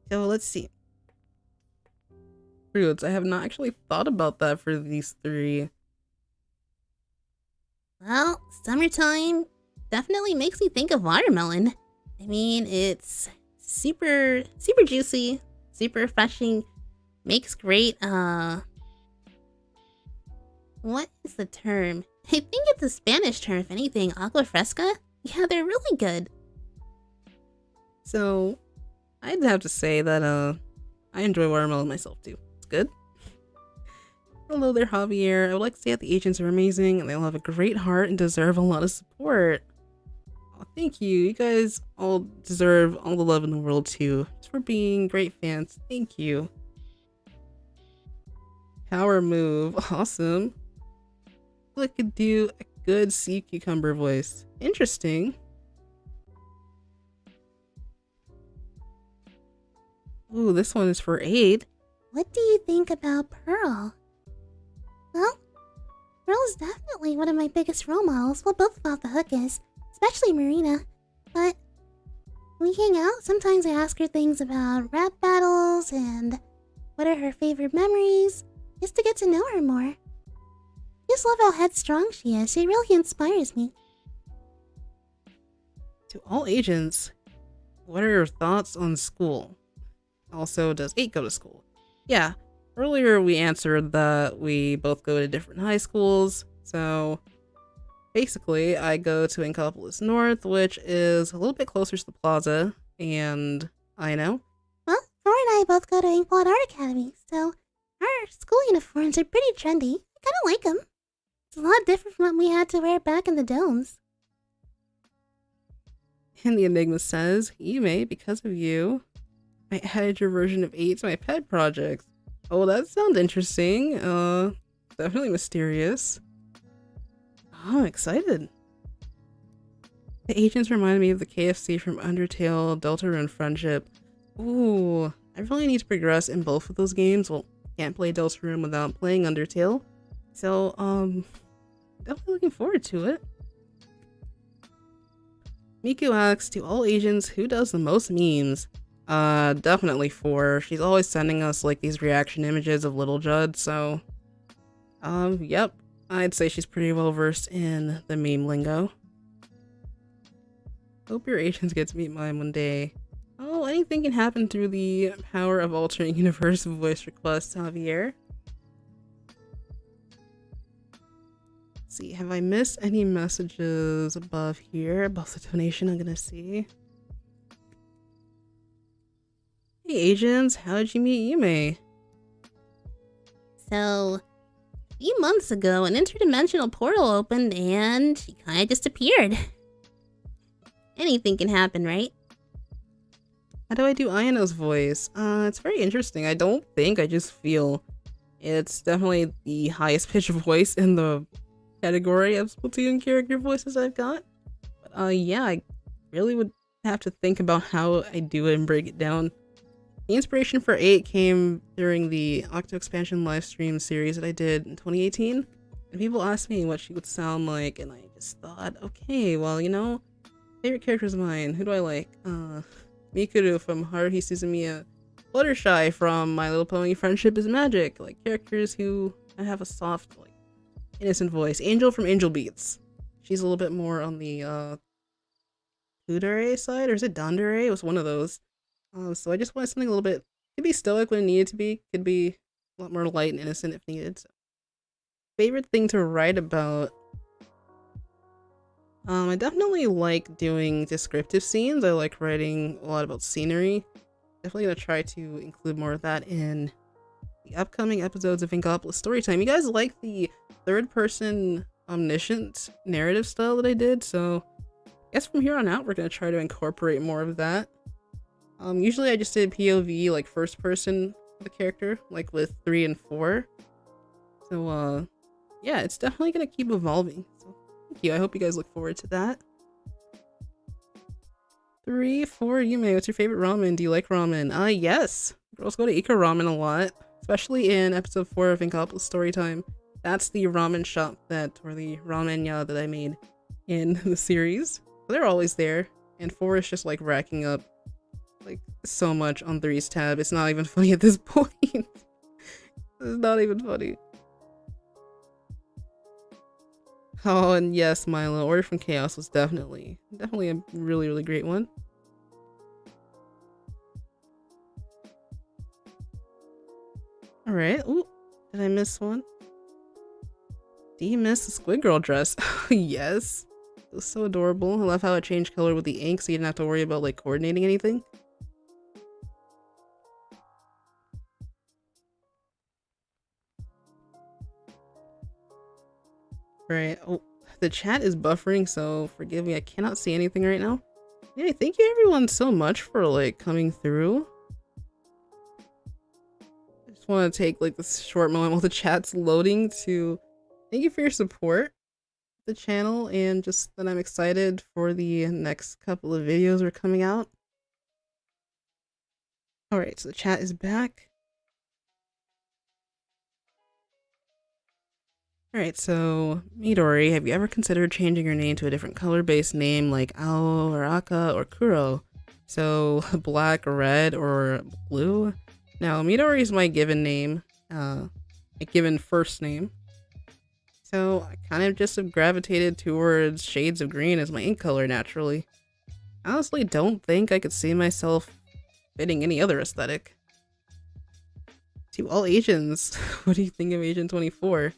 So let's see. Fruits. I have not actually thought about that for these three. Well, summertime definitely makes me think of watermelon. I mean, it's super juicy, super refreshing, makes great, what is the term? I think it's a Spanish term, if anything, agua fresca? Yeah, they're really good. So, I'd have to say that, I enjoy watermelon myself too. It's good. Hello there, Javier. I would like to say that the agents are amazing and they all have a great heart and deserve a lot of support. Oh, thank you. You guys all deserve all the love in the world too. Just for being great fans. Thank you. Power move. Awesome. I could do a good sea cucumber voice. Interesting. Ooh, this one is for 8. What do you think about Pearl? Well, Pearl is definitely one of my biggest role models. Well, both of Off the Hook is, especially Marina. But when we hang out, sometimes I ask her things about rap battles and what are her favorite memories, just to get to know her more. I just love how headstrong she is. She really inspires me. To all agents, what are your thoughts on school? Also, does 8 go to school? Yeah, earlier we answered that we both go to different high schools, so basically I go to Inkopolis North, which is a little bit closer to the plaza, and I know. Well, Thor and I both go to Inkblot Art Academy, so our school uniforms are pretty trendy. I kinda like them. It's a lot different from what we had to wear back in the domes. And the Enigma says, Yume, because of you, I added your version of 8 to my pet projects. Oh, that sounds interesting. Definitely mysterious. Oh, I'm excited. The agents remind me of the KFC from Undertale, Deltarune Friendship. Ooh, I really need to progress in both of those games. Well, can't play Deltarune without playing Undertale. So, definitely looking forward to it. Miku asks, to all agents, who does the most memes? Definitely 4. She's always sending us, like, these reaction images of Little Judd, so... yep. I'd say she's pretty well versed in the meme lingo. Hope your agents get to meet mine one day. Oh, anything can happen through the power of alternate universe voice requests, Javier. Let's see, have I missed any messages above here? Above the donation, I'm gonna see. Hey agents, how'd you meet Yume? So, a few months ago, an interdimensional portal opened and she kinda just appeared. Anything can happen, right? How do I do Ayano's voice? It's very interesting. I don't think, I just feel. It's definitely the highest pitch voice in the category of Splatoon character voices I've got. But yeah, I really would have to think about how I do it and break it down. The inspiration for 8 came during the Octo Expansion livestream series that I did in 2018. And people asked me what she would sound like, and I just thought, okay, well, you know, favorite characters of mine, who do I like? Mikuru from Haruhi Suzumiya, Fluttershy from My Little Pony Friendship is Magic, like characters who have a soft, like, innocent voice. Angel from Angel Beats. She's a little bit more on the Kudere side, or is it Dandere? It was one of those. So I just wanted something a little bit, could be stoic when it needed to be, could be a lot more light and innocent if needed. So. Favorite thing to write about? I definitely like doing descriptive scenes. I like writing a lot about scenery. Definitely gonna try to include more of that in the upcoming episodes of Inkopolis Storytime. You guys like the third-person omniscient narrative style that I did, so I guess from here on out we're gonna try to incorporate more of that. Usually I just did POV, like first person of the character, like with 3 and 4. So yeah, it's definitely gonna keep evolving. So thank you. I hope you guys look forward to that. 3, 4, Yume, what's your favorite ramen? Do you like ramen? Yes. Girls go to Ika Ramen a lot, especially in episode 4 of Inkopolis Storytime. That's the ramen shop or the ramenya that I made in the series. They're always there, and 4 is just like racking up like so much on 3's tab. It's not even funny at this point. It's not even funny. Oh, and yes, Milo, Order from Chaos was definitely a really great one. Alright, ooh, did I miss one? Do you miss the Squid Girl dress? Yes. It was so adorable. I love how it changed color with the ink so you didn't have to worry about like coordinating anything. Right. Oh, the chat is buffering, so forgive me. I cannot see anything right now. Anyway, thank you everyone so much for like coming through. I just want to take like this short moment while the chat's loading to thank you for your support the channel, and just that I'm excited for the next couple of videos are coming out. Alright, so the chat is back. Alright, so Midori, have you ever considered changing your name to a different color-based name like Ao or Aka or Kuro? So black, red, or blue? Now, Midori is my given name, my given first name. So I kind of just have gravitated towards shades of green as my ink color naturally. I honestly don't think I could see myself fitting any other aesthetic. To all Asians, what do you think of Agent 24?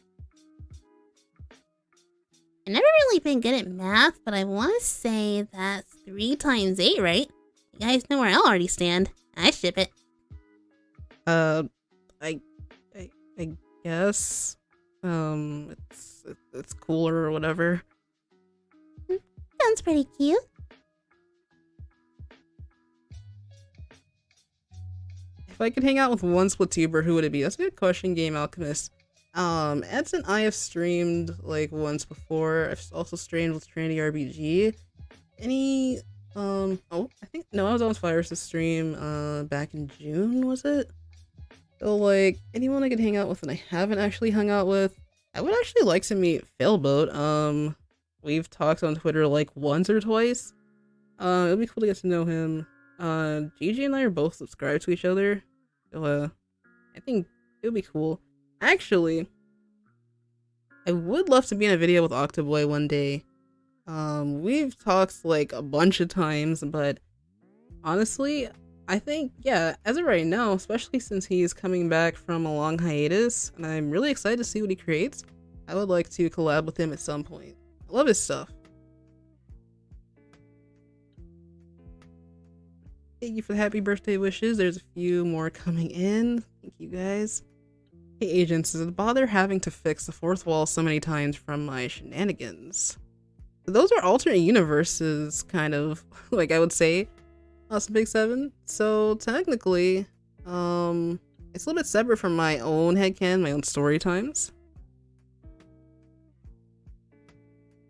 I've never really been good at math, but I want to say that's 3 times 8, right? You guys know where I already stand. I ship it. I guess. It's cooler or whatever. Sounds pretty cute. If I could hang out with one Splatuber, who would it be? That's a good question, Game Alchemist. Eds and I have streamed like once before. I've also streamed with Trinity RBG. I think no, I was on Fires' stream back in June, was it? So like anyone I could hang out with and I haven't actually hung out with. I would actually like to meet Failboat. We've talked on Twitter like once or twice. It'd be cool to get to know him. Gigi and I are both subscribed to each other. So I think it would be cool. Actually, I would love to be in a video with Octoboy one day. We've talked like a bunch of times, but honestly, I think, yeah, as of right now, especially since he's coming back from a long hiatus, and I'm really excited to see what he creates, I would like to collab with him at some point. I love his stuff. Thank you for the happy birthday wishes. There's a few more coming in. Thank you guys. Hey agents, does it bother having to fix the fourth wall so many times from my shenanigans? Those are alternate universes, kind of, like I would say. Awesome Big 7. So technically, it's a little bit separate from my own headcanon, my own story times.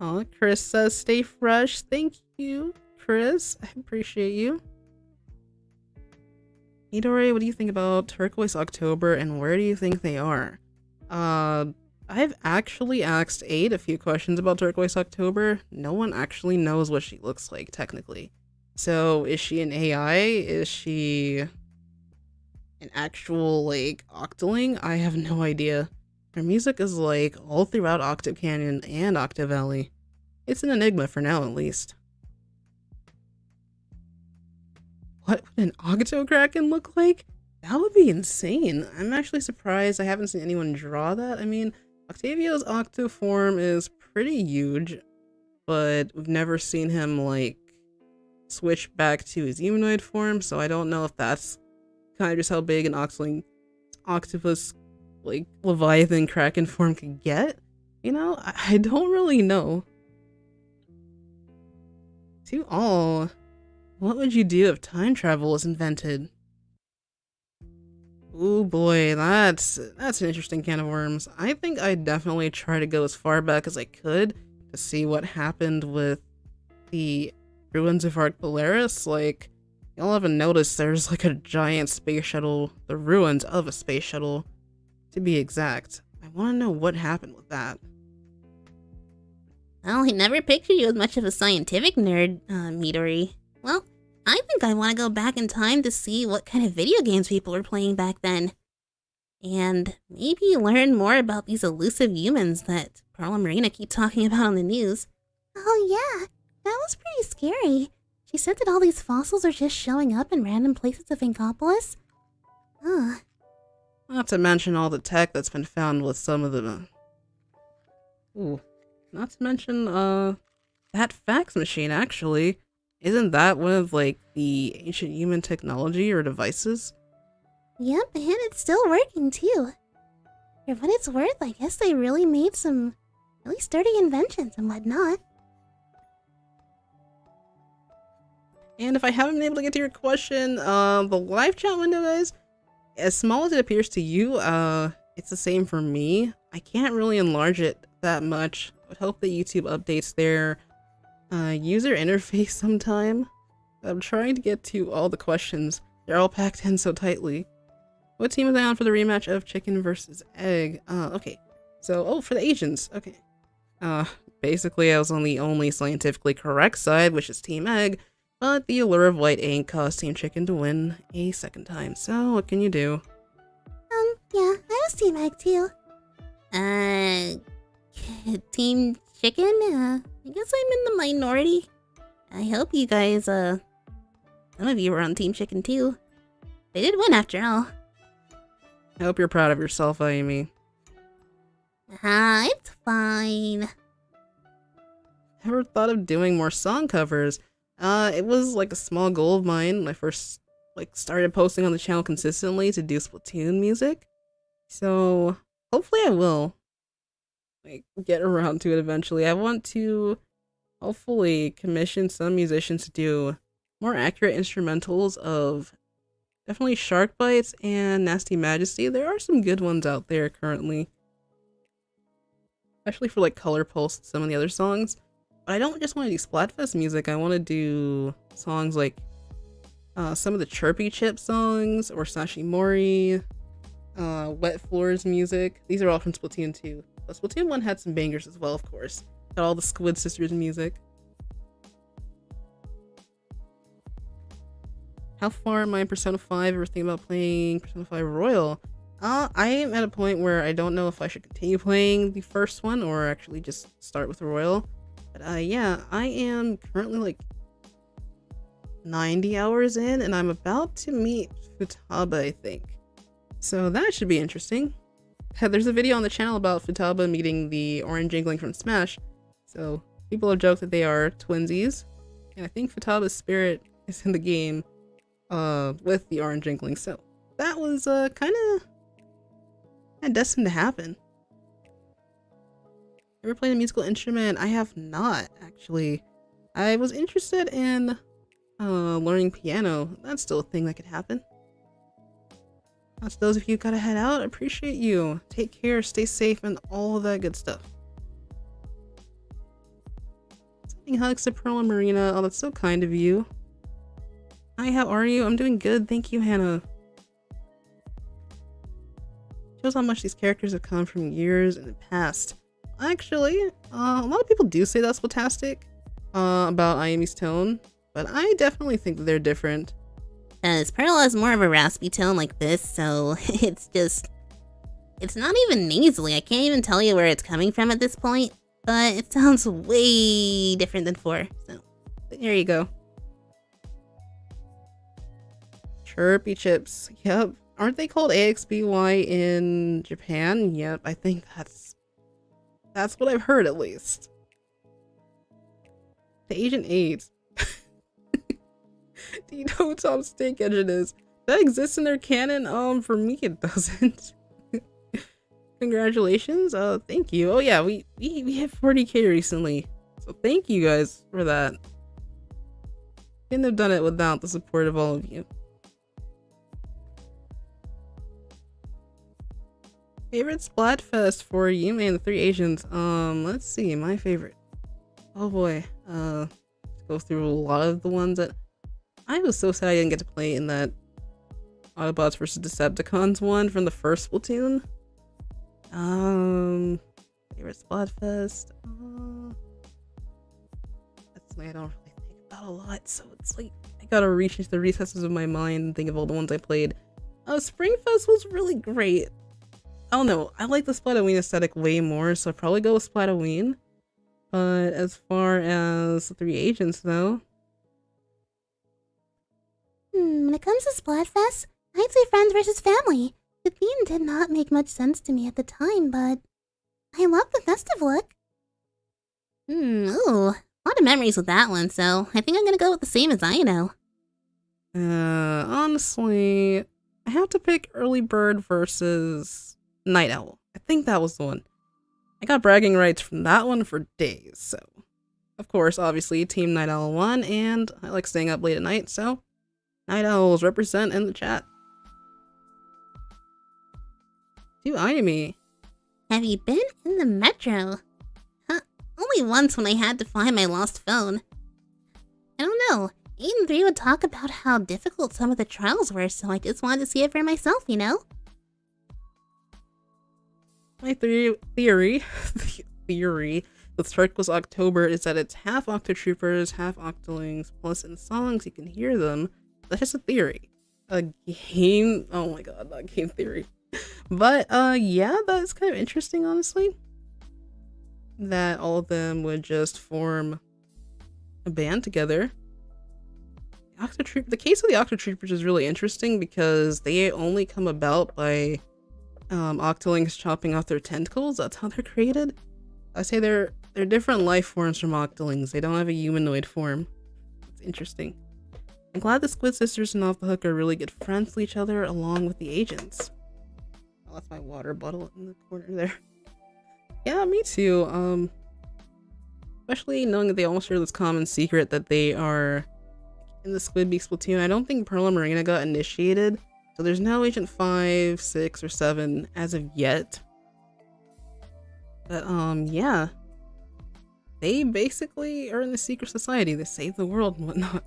Oh, Chris says stay fresh. Thank you, Chris. I appreciate you. Midori, what do you think about Turquoise October and where do you think they are? I've actually asked 8 a few questions about Turquoise October. No one actually knows what she looks like, technically. So, is she an AI? Is she an actual, like, octoling? I have no idea. Her music is, like, all throughout Octave Canyon and Octave Valley. It's an enigma for now, at least. What would an Octokraken look like? That would be insane. I'm actually surprised I haven't seen anyone draw that. I mean, Octavio's Octo form is pretty huge, but we've never seen him, like, switch back to his humanoid form, so I don't know if that's kind of just how big an octopus, like, Leviathan Kraken form could get. You know, I don't really know. To all, what would you do if time travel was invented? Ooh boy, that's an interesting can of worms. I think I'd definitely try to go as far back as I could to see what happened with the ruins of Arc Polaris, like, y'all haven't noticed there's like a giant space shuttle, the ruins of a space shuttle, to be exact. I want to know what happened with that. Well, he never pictured you as much of a scientific nerd, Midori. Well, I think I want to go back in time to see what kind of video games people were playing back then. And maybe learn more about these elusive humans that Pearl and Marina keep talking about on the news. Oh yeah, that was pretty scary. She said that all these fossils are just showing up in random places of Inkopolis. Ugh. Not to mention all the tech that's been found with some of the... Ooh. Not to mention, that fax machine, actually. Isn't that one of, like, the ancient human technology or devices? Yep, and it's still working, too. For what it's worth, I guess they really made some really sturdy inventions and whatnot. And if I haven't been able to get to your question, the live chat window, guys, as small as it appears to you, it's the same for me. I can't really enlarge it that much. I would hope that YouTube updates their user interface sometime. I'm trying to get to all the questions. They're all packed in so tightly. What team is I on for the rematch of Chicken versus Egg? Okay. So, for the Asians. Okay. Basically, I was on the only scientifically correct side, which is Team Egg, but the allure of white ink caused Team Chicken to win a second time. So, what can you do? Yeah, I was Team Egg, too. Team Chicken? I guess I'm in the minority. I hope you guys, some of you were on Team Chicken, too. They did win, after all. I hope you're proud of yourself, Amy. It's fine. Ever thought of doing more song covers? It was like a small goal of mine when I first started posting on the channel consistently to do Splatoon music. So hopefully I will get around to it eventually. I want to hopefully commission some musicians to do more accurate instrumentals of definitely Shark Bites and Nasty Majesty. There are some good ones out there currently, especially for Color Pulse and some of the other songs. But I don't just want to do Splatfest music. I want to do songs like some of the Chirpy Chip songs or Sashimori, Wet Floors music. These are all from Splatoon 2. But Splatoon 1 had some bangers as well, of course. Got all the Squid Sisters music. How far am I in Persona 5? Ever think about playing Persona 5 Royal? I am at a point where I don't know if I should continue playing the first one or actually just start with Royal. But yeah, I am currently 90 hours in, and I'm about to meet Futaba, I think. So that should be interesting. There's a video on the channel about Futaba meeting the orange Inkling from Smash. So people have joked that they are twinsies. And I think Futaba's spirit is in the game with the orange Inkling. So that was kind of destined to happen. Ever played a musical instrument? I have not, actually. I was interested in learning piano. That's still a thing that could happen. To those of you who gotta head out, I appreciate you. Take care, stay safe, and all of that good stuff. Sending hugs to Pearl and Marina. Oh, that's so kind of you. Hi, how are you? I'm doing good, thank you, Hannah. Shows how much these characters have come from years in the past. Actually, a lot of people do say that's fantastic about Ayami's tone, but I definitely think that they're different. As Pearl has more of a raspy tone like this, so it's not even nasally. I can't even tell you where it's coming from at this point, but it sounds way different than 4, so there you go. Chirpy Chips, yep. Aren't they called AXBY in Japan? Yep, I think that's what I've heard, at least. The Agent OCs. Do you know what Tom's Steak Engine is? That exists in their canon? For me it doesn't. Congratulations. Thank you. Oh yeah, we hit 40k recently. So thank you guys for that. Couldn't have done it without the support of all of you. Favorite Splatfest for Yume and the 3 Asians? Let's see, my favorite. Oh boy. go through a lot of the ones that I was so sad I didn't get to play in that Autobots vs Decepticons one from the first Splatoon. Favorite Splatfest. That's something I don't really think about a lot, so it's like I gotta reach into the recesses of my mind and think of all the ones I played. Springfest was really great. I don't know, I like the Splatoween aesthetic way more, so I'd probably go with Splatoween. But as far as the 3 agents though... When it comes to Splatfest, I'd say friends versus family. The theme did not make much sense to me at the time, but I love the festive look. Ooh, a lot of memories with that one, so I think I'm gonna go with the same as I know. Honestly, I have to pick Early Bird versus Night Owl. I think that was the one. I got bragging rights from that one for days, so... Of course, obviously, Team Night Owl won, and I like staying up late at night, so... Night Owls represent in the chat. Do me. Have you been in the metro? Huh, only once when I had to find my lost phone. I don't know, Agent 3 would talk about how difficult some of the trials were, so I just wanted to see it for myself, you know? My theory with Circus October is that it's half Octotroopers, half Octolings, plus in songs you can hear them. That's just a theory. A game... Oh my god, not game theory. But, yeah, that's kind of interesting, honestly. That all of them would just form a band together. The case of the Octotroopers is really interesting because they only come about by Octolings chopping off their tentacles. That's how they're created. I say they're different life forms from Octolings. They don't have a humanoid form. It's interesting. I'm glad the Squid Sisters and Off the Hook are really good friends with each other along with the agents. Oh, that's my water bottle in the corner there. Yeah, me too. Especially knowing that they all share this common secret that they are in the Squid Beak Splatoon. I don't think Pearl and Marina got initiated, so there's no Agent 5, 6, or 7 as of yet. But, yeah. They basically are in the secret society. They save the world and whatnot.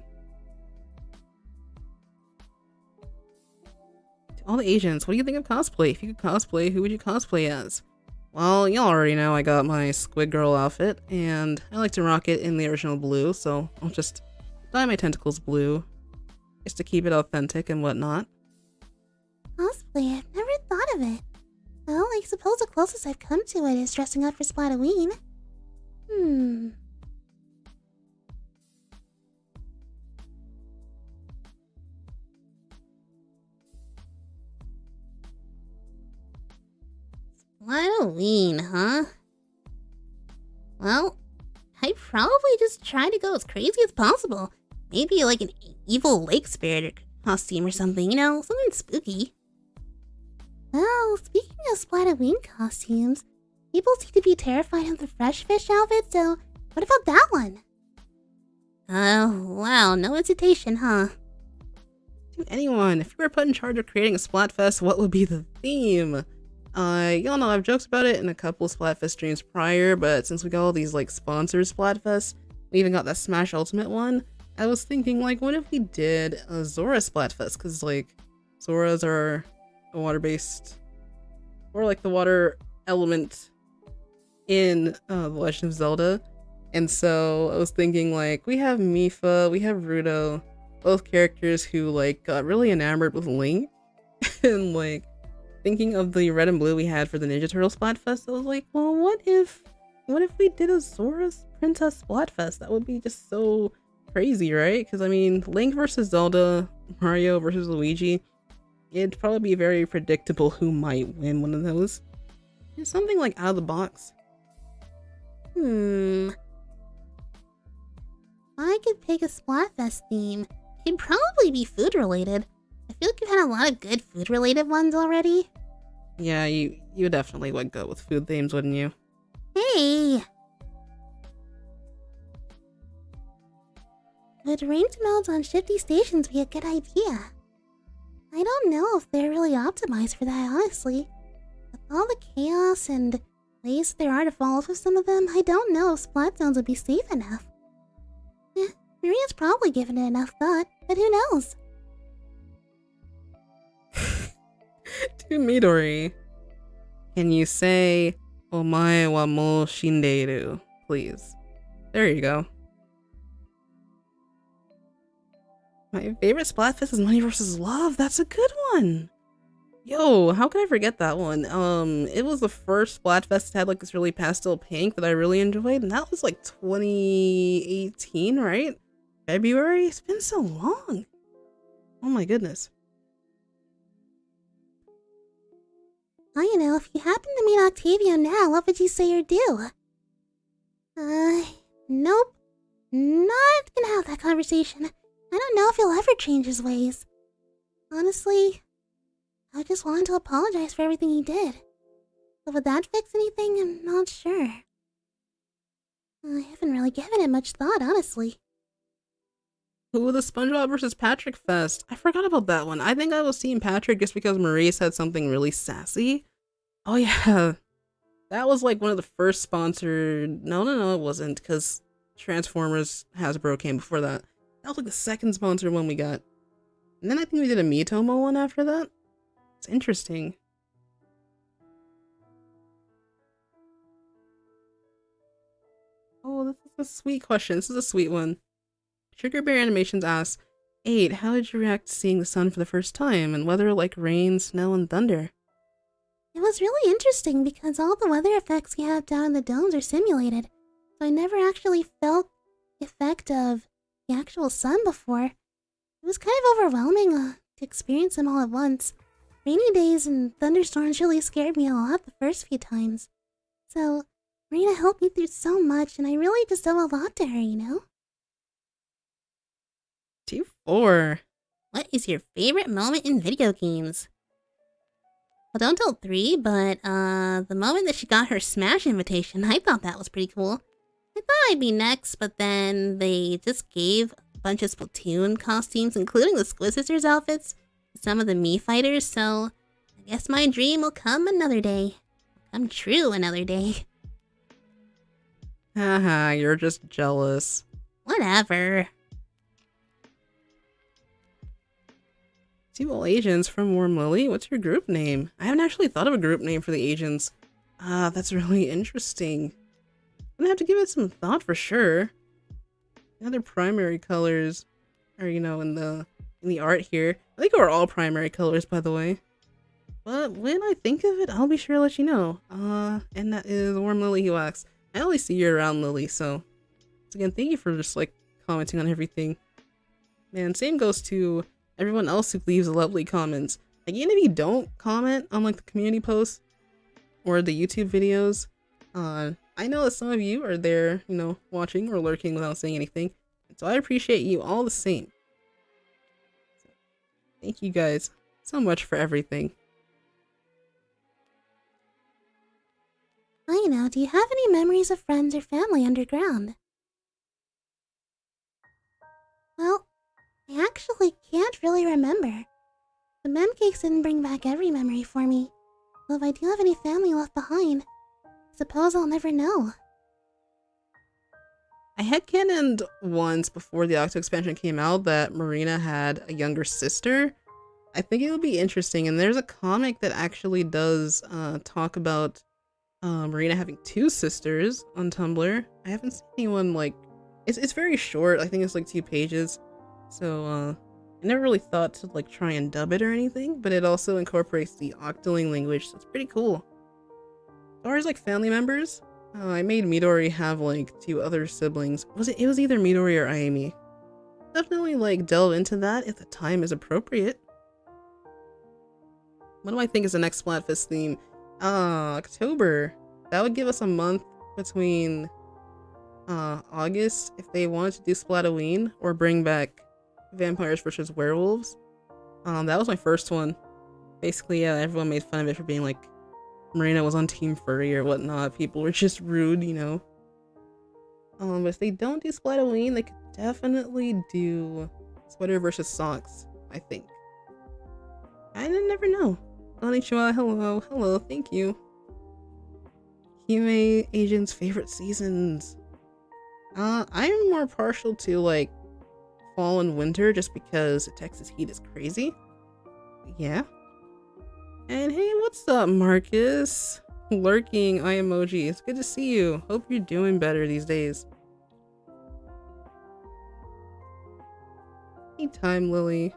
All the agents, what do you think of cosplay? If you could cosplay, who would you cosplay as? Well, y'all already know I got my Squid Girl outfit, and I like to rock it in the original blue, so I'll just dye my tentacles blue, just to keep it authentic and whatnot. Cosplay, I've never thought of it. Well, I suppose the closest I've come to it is dressing up for Splatoween. Splatoween, huh? Well, I'd probably just try to go as crazy as possible. Maybe like an evil lake spirit costume or something, you know, something spooky. Well, speaking of Splatoween costumes, people seem to be terrified of the Fresh Fish outfit, so what about that one? Oh, wow, no hesitation, huh? To anyone, if you were put in charge of creating a Splatfest, what would be the theme? Y'all know I have jokes about it in a couple Splatfest streams prior, but since we got all these like sponsored Splatfests, we even got that Smash Ultimate one, I was thinking like, what if we did a Zora Splatfest? Cause like, Zoras are a water-based, or like the water element in The Legend of Zelda. And so I was thinking like, we have Mipha, we have Ruto, both characters who like got really enamored with Link, and like, thinking of the red and blue we had for the Ninja Turtle Splatfest, I was like, well, what if we did a Zora's Princess Splatfest? That would be just so crazy, right? Because I mean, Link versus Zelda, Mario versus Luigi, it'd probably be very predictable who might win one of those. It's something like out of the box. If I could pick a Splatfest theme, it'd probably be food related. I feel like you've had a lot of good food related ones already. Yeah, you definitely would go with food themes, wouldn't you? Hey! Would range modes on shifty stations be a good idea? I don't know if they're really optimized for that, honestly. With all the chaos and ways there are to follow with some of them, I don't know if Splat zones would be safe enough. Maria's probably given it enough thought, but who knows? To Midori, can you say "Omae wa mo shindeiru," please? There you go. My favorite Splatfest is Money vs. Love. That's a good one. Yo, how could I forget that one? It was the first Splatfest that had like this really pastel pink that I really enjoyed, and that was like 2018, right? February? It's been so long. Oh my goodness. Well, you know, if you happen to meet Octavio now, what would you say or do? Nope. Not gonna have that conversation. I don't know if he'll ever change his ways. Honestly, I just wanted to apologize for everything he did. But would that fix anything? I'm not sure. I haven't really given it much thought, honestly. Ooh, the SpongeBob versus Patrick Fest. I forgot about that one. I think I was Team Patrick just because Marie said something really sassy. Oh yeah, that was like one of the first sponsored... No, it wasn't, because Transformers Hasbro came before that. That was like the second sponsored one we got. And then I think we did a Miitomo one after that. It's interesting. Oh, this is a sweet question. This is a sweet one. Sugar Bear Animations asks, 8, how did you react to seeing the sun for the first time, and weather like rain, snow, and thunder? It was really interesting because all the weather effects we have down in the domes are simulated. So I never actually felt the effect of the actual sun before. It was kind of overwhelming to experience them all at once. Rainy days and thunderstorms really scared me a lot the first few times. So, Marina helped me through so much, and I really just owe a lot to her, you know? 2-4. What is your favorite moment in video games? Well, don't tell 3, but the moment that she got her Smash invitation, I thought that was pretty cool. I thought I'd be next, but then they just gave a bunch of Splatoon costumes, including the Squid Sisters outfits, to some of the Mii fighters, so I guess my dream will come another day. Come true another day. Haha, you're just jealous. Whatever. 2 old agents from Warm Lily. What's your group name? I haven't actually thought of a group name for the agents. That's really interesting. I'm gonna have to give it some thought for sure. The other primary colors are, you know, in the art here. I think we're all primary colors, by the way. But when I think of it, I'll be sure to let you know. And that is Warm Lily who asks. I only see you around, Lily, so again, thank you for just like commenting on everything. Man, same goes to everyone else who leaves lovely comments. Like, even if you don't comment on like the community posts or the YouTube videos, I know that some of you are there, you know, watching or lurking without saying anything. So I appreciate you all the same. So, thank you guys so much for everything. I know, do you have any memories of friends or family underground? Well, I actually can't really remember. The memcakes didn't bring back every memory for me. So if I do have any family left behind, I suppose I'll never know. I headcanoned once before the Octo expansion came out that Marina had a younger sister. I think it would be interesting, and there's a comic that actually does talk about Marina having 2 sisters on Tumblr. I haven't seen anyone like... It's very short. I think it's like 2 pages. So I never really thought to like try and dub it or anything, but it also incorporates the Octoling language, so it's pretty cool. As far as like family members, I made Midori have like 2 other siblings. It was either Midori or Ayami. Definitely like delve into that if the time is appropriate. What do I think is the next Splatfest theme? October. That would give us a month between August if they wanted to do Splatoween or bring back Vampires versus Werewolves. That was my first one. Basically, yeah, everyone made fun of it for being like Marina was on Team Furry or whatnot. People were just rude, you know. But if they don't do Splatoween, they could definitely do Sweater versus Socks, I think. I never know. Konnichiwa, hello, thank you. Yume Agent's favorite seasons. I'm more partial to like fall and winter just because Texas heat is crazy. Yeah. And hey, what's up, Marcus? Lurking eye emoji. It's good to see you. Hope you're doing better these days. Hey, Time Lily.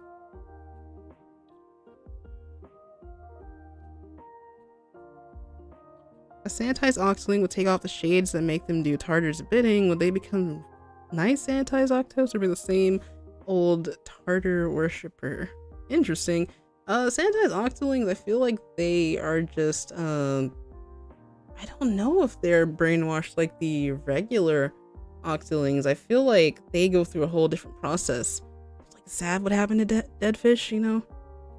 A sanitized Octoling would take off the shades that make them do Tartar's bidding. Would they become nice sanitized Octos or be the same old Tartar worshipper? Interesting. Sanitized Octolings, I feel like they are just, I don't know if they're brainwashed like the regular Octolings. I feel like they go through a whole different process. It's like sad what happened to dead fish, you know?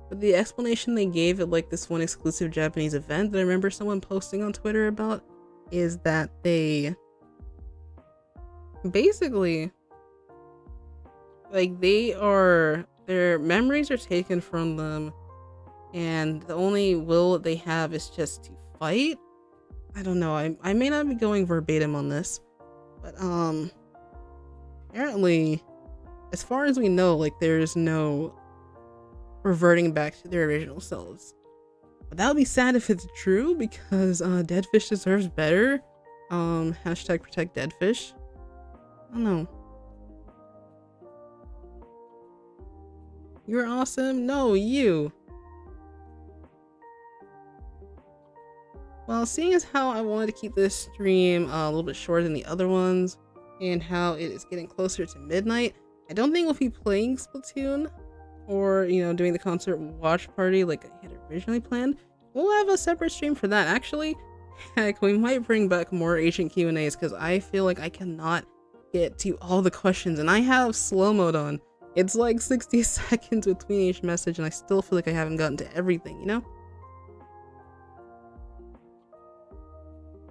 But the explanation they gave at like this one exclusive Japanese event that I remember someone posting on Twitter about is that they basically, like, their memories are taken from them and the only will they have is just to fight. I don't know, I may not be going verbatim on this, but apparently, as far as we know, like, there's no reverting back to their original selves. But that would be sad if it's true, because dead fish deserves better. Hashtag protect dead fish. I don't know. You're awesome? No, you. Well, seeing as how I wanted to keep this stream a little bit shorter than the other ones, and how it is getting closer to midnight, I don't think we'll be playing Splatoon, or, you know, doing the concert watch party like I had originally planned. We'll have a separate stream for that. Actually, heck, we might bring back more Agent Q&As, because I feel like I cannot get to all the questions, and I have slow mode on. It's like 60 seconds between each message, and I still feel like I haven't gotten to everything, you know?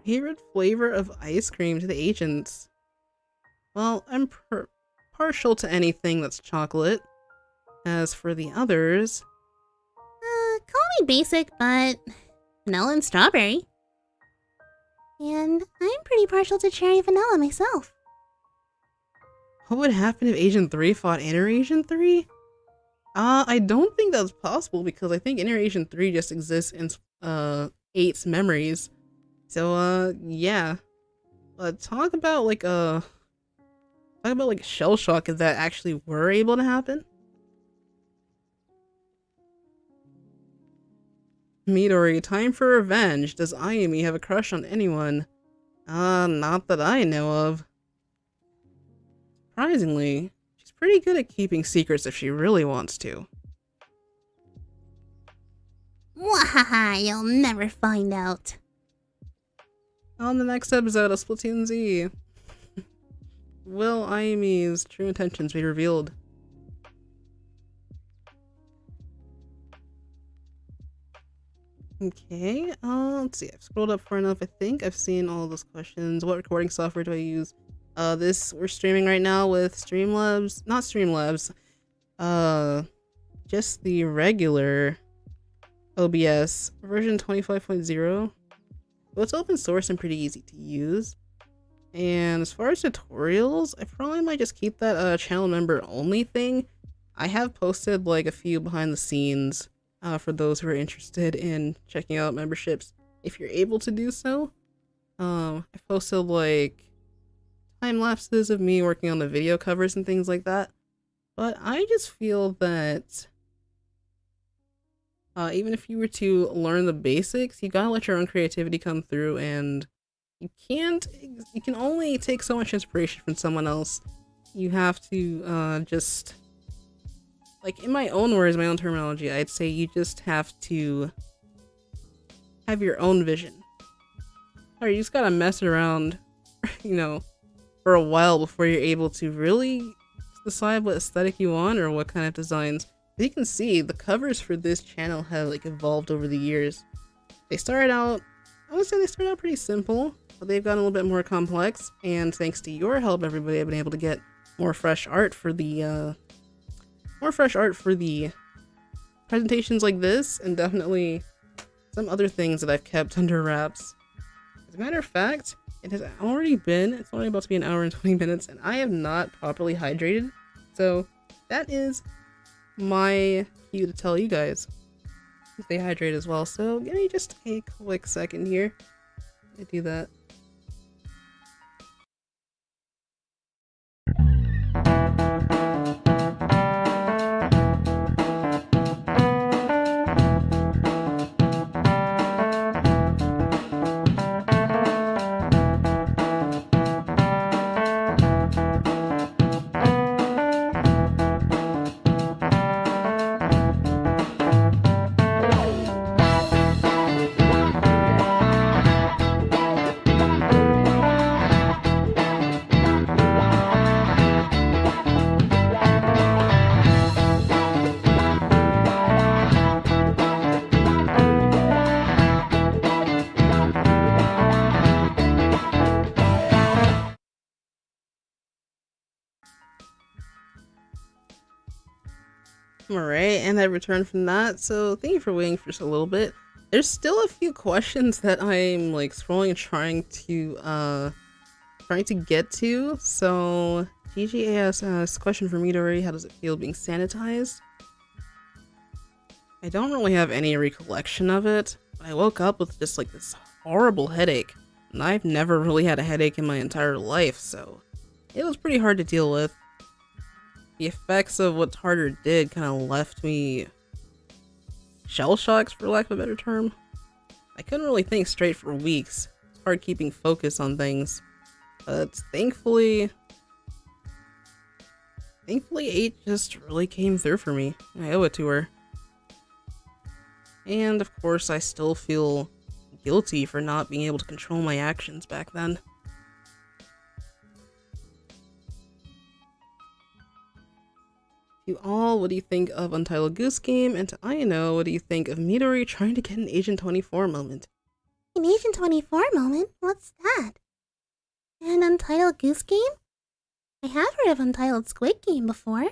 Favorite flavor of ice cream to the agents? Well, I'm partial to anything that's chocolate. As for the others, Call me basic, but vanilla and strawberry. And I'm pretty partial to cherry vanilla myself. what would happen if Agent 3 fought Inner Agent 3? I don't think that's possible, because I think Inner Agent 3 just exists in 8's memories. So yeah. Talk about like shell shock if that actually were able to happen. Midori, time for revenge. Does Ayumi have a crush on anyone? Not that I know of. Surprisingly, she's pretty good at keeping secrets if she really wants to. Mwahaha, you'll never find out. On the next episode of Splatoon Z, will Ayumi's true intentions be revealed? Okay, let's see. I've scrolled up far enough. I think I've seen all those questions. What recording software do I use? We're streaming right now with Streamlabs. Not Streamlabs. Just the regular OBS version 25.0. Well, it's open source and pretty easy to use. And as far as tutorials, I probably might just keep that channel member only thing. I have posted like a few behind the scenes for those who are interested in checking out memberships, if you're able to do so. I've posted like time lapses of me working on the video covers and things like that. But I just feel that even if you were to learn the basics, you gotta let your own creativity come through, and you can only take so much inspiration from someone else. You have to just, like, in my own words, my own terminology, I'd say you just have to have your own vision. Or you just gotta mess around, you know, for a while before you're able to really decide what aesthetic you want or what kind of designs. As you can see, the covers for this channel have like evolved over the years. They started out, I would say they started out pretty simple, but they've gotten a little bit more complex, and thanks to your help, everybody, I've been able to get more fresh art for the presentations like this, and definitely some other things that I've kept under wraps. As a matter of fact, it's only about to be an hour and 20 minutes, and I have not properly hydrated. So that is my cue to tell you guys to stay hydrated as well. So give me just a quick second here to do that. Alright, and I returned from that, so thank you for waiting for just a little bit. There's still a few questions that I'm like scrolling and trying to get to. So GGAS asks, question for Midori, how does it feel being sanitized? I don't really have any recollection of it, but I woke up with just like this horrible headache. And I've never really had a headache in my entire life, so it was pretty hard to deal with. The effects of what Tartar did kind of left me shell shocks, for lack of a better term. I couldn't really think straight for weeks. It's hard keeping focus on things. But thankfully 8 just really came through for me. I owe it to her. And of course, I still feel guilty for not being able to control my actions back then. To all, what do you think of Untitled Goose Game? And to Ayano, what do you think of Midori trying to get an Agent 24 moment? An Agent 24 moment? What's that? An Untitled Goose Game? I have heard of Untitled Squid Game before.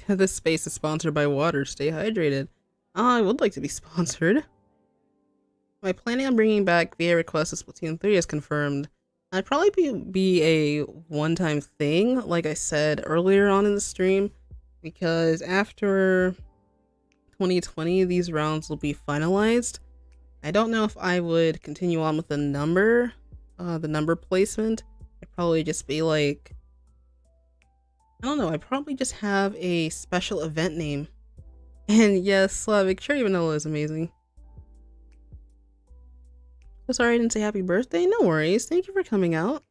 This space is sponsored by water. Stay hydrated. I would like to be sponsored. My planning on bringing back VA requests to Splatoon 3 is confirmed. I'd probably be a one-time thing, like I said earlier on in the stream, because after 2020, these rounds will be finalized. I don't know if I would continue on with the number placement. I'd probably just be like, I don't know, I'd probably just have a special event name. And yes, Slavic Cherry Vanilla is amazing. So sorry I didn't say happy birthday. No worries. Thank you for coming out.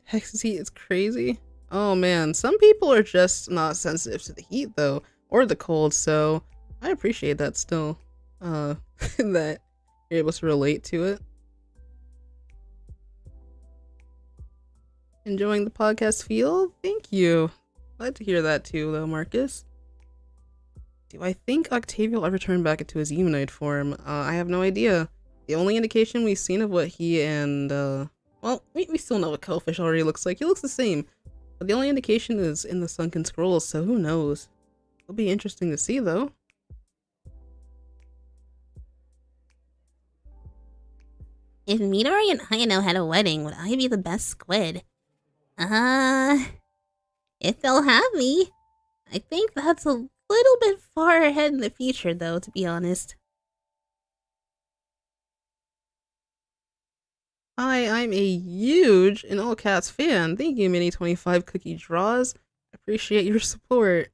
Texas heat is crazy. Oh man, some people are just not sensitive to the heat though, or the cold, so I appreciate that still. That you're able to relate to it. Enjoying the podcast feel? Thank you. Glad to hear that too though, Marcus. Do I think Octavio will ever turn back into his humanoid form? I have no idea. The only indication we've seen of what he and, well, we still know what Cuttlefish already looks like. He looks the same. But the only indication is in the Sunken Scrolls, so who knows? It'll be interesting to see, though. If Midori and Ayano had a wedding, would I be the best squid? If they'll have me. I think that's a little bit far ahead in the future, though, to be honest. Hi, I'm a huge, in all caps, fan. Thank you, Mini25 Cookie Draws. Appreciate your support.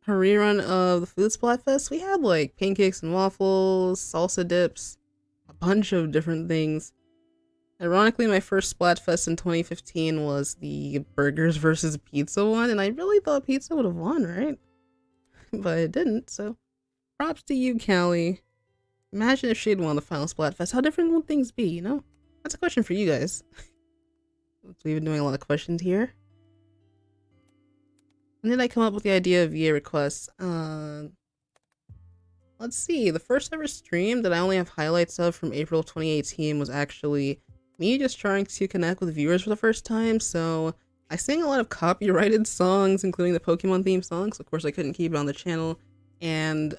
A rerun of the food Splatfest. We had like pancakes and waffles, salsa dips, a bunch of different things. Ironically, my first Splatfest in 2015 was the burgers versus pizza one, and I really thought pizza would have won, right? But it didn't, so props to you, Callie. Imagine if she'd won the final Splatfest. How different would things be, you know? That's a question for you guys. We've been doing a lot of questions here. When did I come up with the idea of VA requests? Let's see. The first ever stream that I only have highlights of from April 2018 was actually me just trying to connect with viewers for the first time. So I sang a lot of copyrighted songs, including the Pokemon theme songs. Of course, I couldn't keep it on the channel and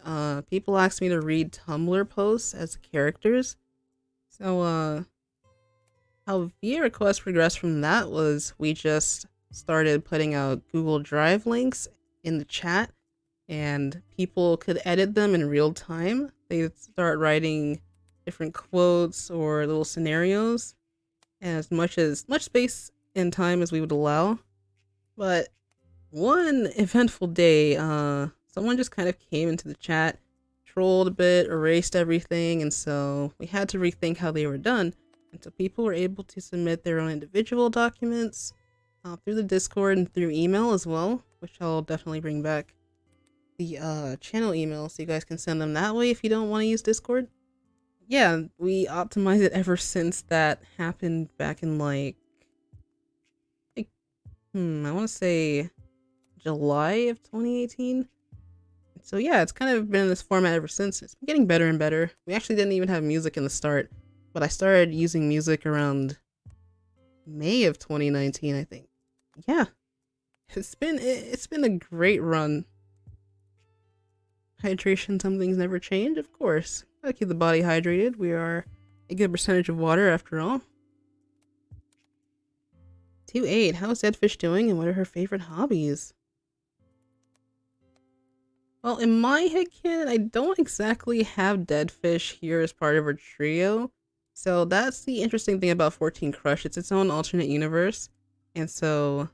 people asked me to read Tumblr posts as characters. So how via request progressed from that was we just started putting out Google Drive links in the chat, and people could edit them in real time. They'd start writing different quotes or little scenarios, and as much space and time as we would allow. But one eventful day, someone just kind of came into the chat, trolled a bit, erased everything, and so we had to rethink how they were done. And so people were able to submit their own individual documents through the Discord and through email as well, which I'll definitely bring back the channel email so you guys can send them that way if you don't want to use Discord. Yeah, we optimized it ever since that happened back in like I want to say July of 2018. So yeah, it's kind of been in this format ever since. It's been getting better and better. We actually didn't even have music in the start, but I started using music around May of 2019, I think. Yeah, it's been a great run. Hydration, some things never change, of course. Gotta keep the body hydrated. We are a good percentage of water after all. 2-8, how's Deadfish doing and what are her favorite hobbies? Well, in my headcanon, I don't exactly have Deadfish here as part of her trio. So that's the interesting thing about 14 Crush. It's its own alternate universe. And so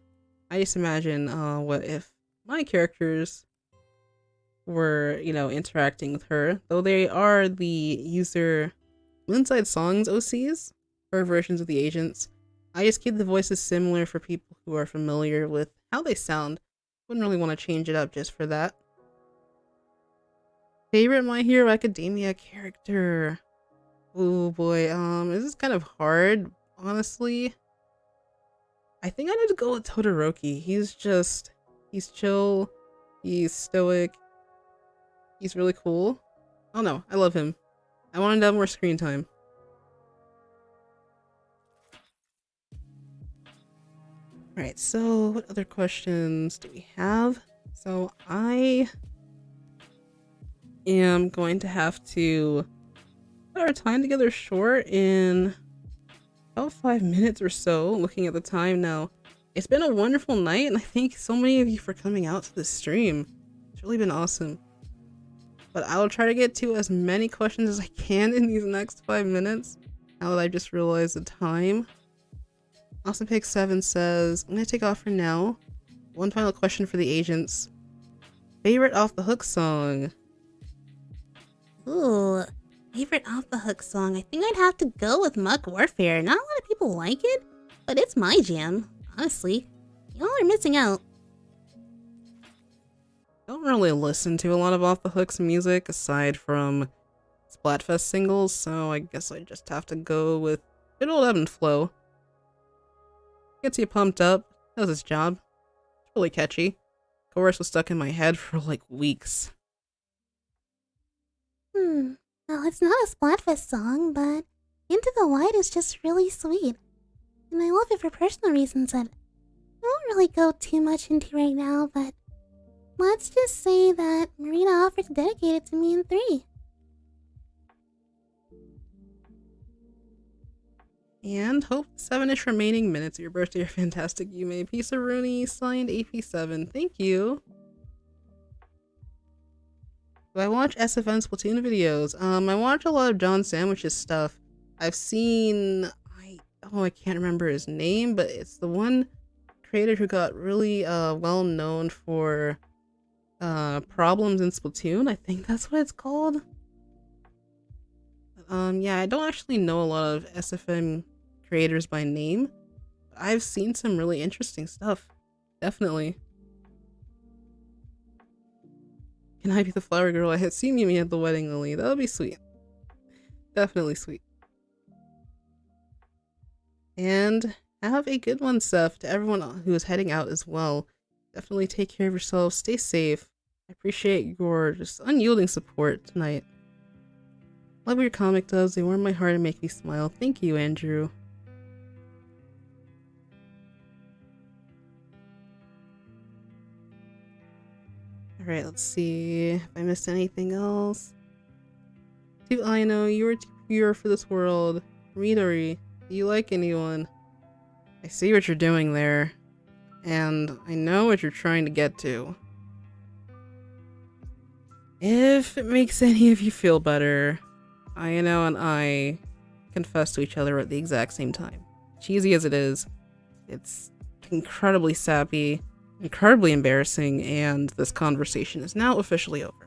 I just imagine what if my characters were, interacting with her. Though they are the user Moonside Songs OCs, or versions of the agents. I just keep the voices similar for people who are familiar with how they sound. Wouldn't really want to change it up just for that. Favorite My Hero Academia character? Oh boy, this is kind of hard, honestly. I think I need to go with Todoroki. He's chill, he's stoic, he's really cool. Oh no, I love him. I want him to have more screen time. Alright, so what other questions do we have? So I am going to have to put our time together short in about 5 minutes or so, looking at the time now. It's been a wonderful night, and I thank so many of you for coming out to the stream. It's really been awesome. But I will try to get to as many questions as I can in these next 5 minutes. Now that I just realized the time. Awesome Pick 7 says, I'm gonna take off for now. One final question for the agents. Favorite Off the Hook song? Ooh, favorite Off the Hook song? I think I'd have to go with Muck Warfare. Not a lot of people like it, but it's my jam, honestly. Y'all are missing out. I don't really listen to a lot of Off the Hook's music aside from Splatfest singles, so I guess I just have to go with good old Ebb and Flow. Gets you pumped up, does its job. It's really catchy. Chorus was stuck in my head for like weeks. Well, it's not a Splatfest song, but Into the Light is just really sweet. And I love it for personal reasons that I won't really go too much into right now, but let's just say that Marina offered to dedicate it to me in 3. And hope 7-ish remaining minutes of your birthday are fantastic, Yume. Peace of Rooney, signed AP7. Thank you. Do I watch SFN Splatoon videos? I watch a lot of John Sandwich's stuff. I've seen... I can't remember his name, but it's the one creator who got really well known for Problems in Splatoon. I think that's what it's called. Yeah, I don't actually know a lot of SFN creators by name. But I've seen some really interesting stuff. Definitely. Can I be the flower girl? I had seen you at the wedding, Lily. That would be sweet. Definitely sweet. And have a good one, Seth, to everyone who is heading out as well. Definitely take care of yourselves. Stay safe. I appreciate your just unyielding support tonight. Love what your comic does. They warm my heart and make me smile. Thank you, Andrew. Alright, let's see if I missed anything else. To Aino, you are too pure for this world. Midori, do you like anyone? I see what you're doing there, and I know what you're trying to get to. If it makes any of you feel better, Aino and I confess to each other at the exact same time. Cheesy as it is, it's incredibly sappy, incredibly embarrassing, and this conversation is now officially over.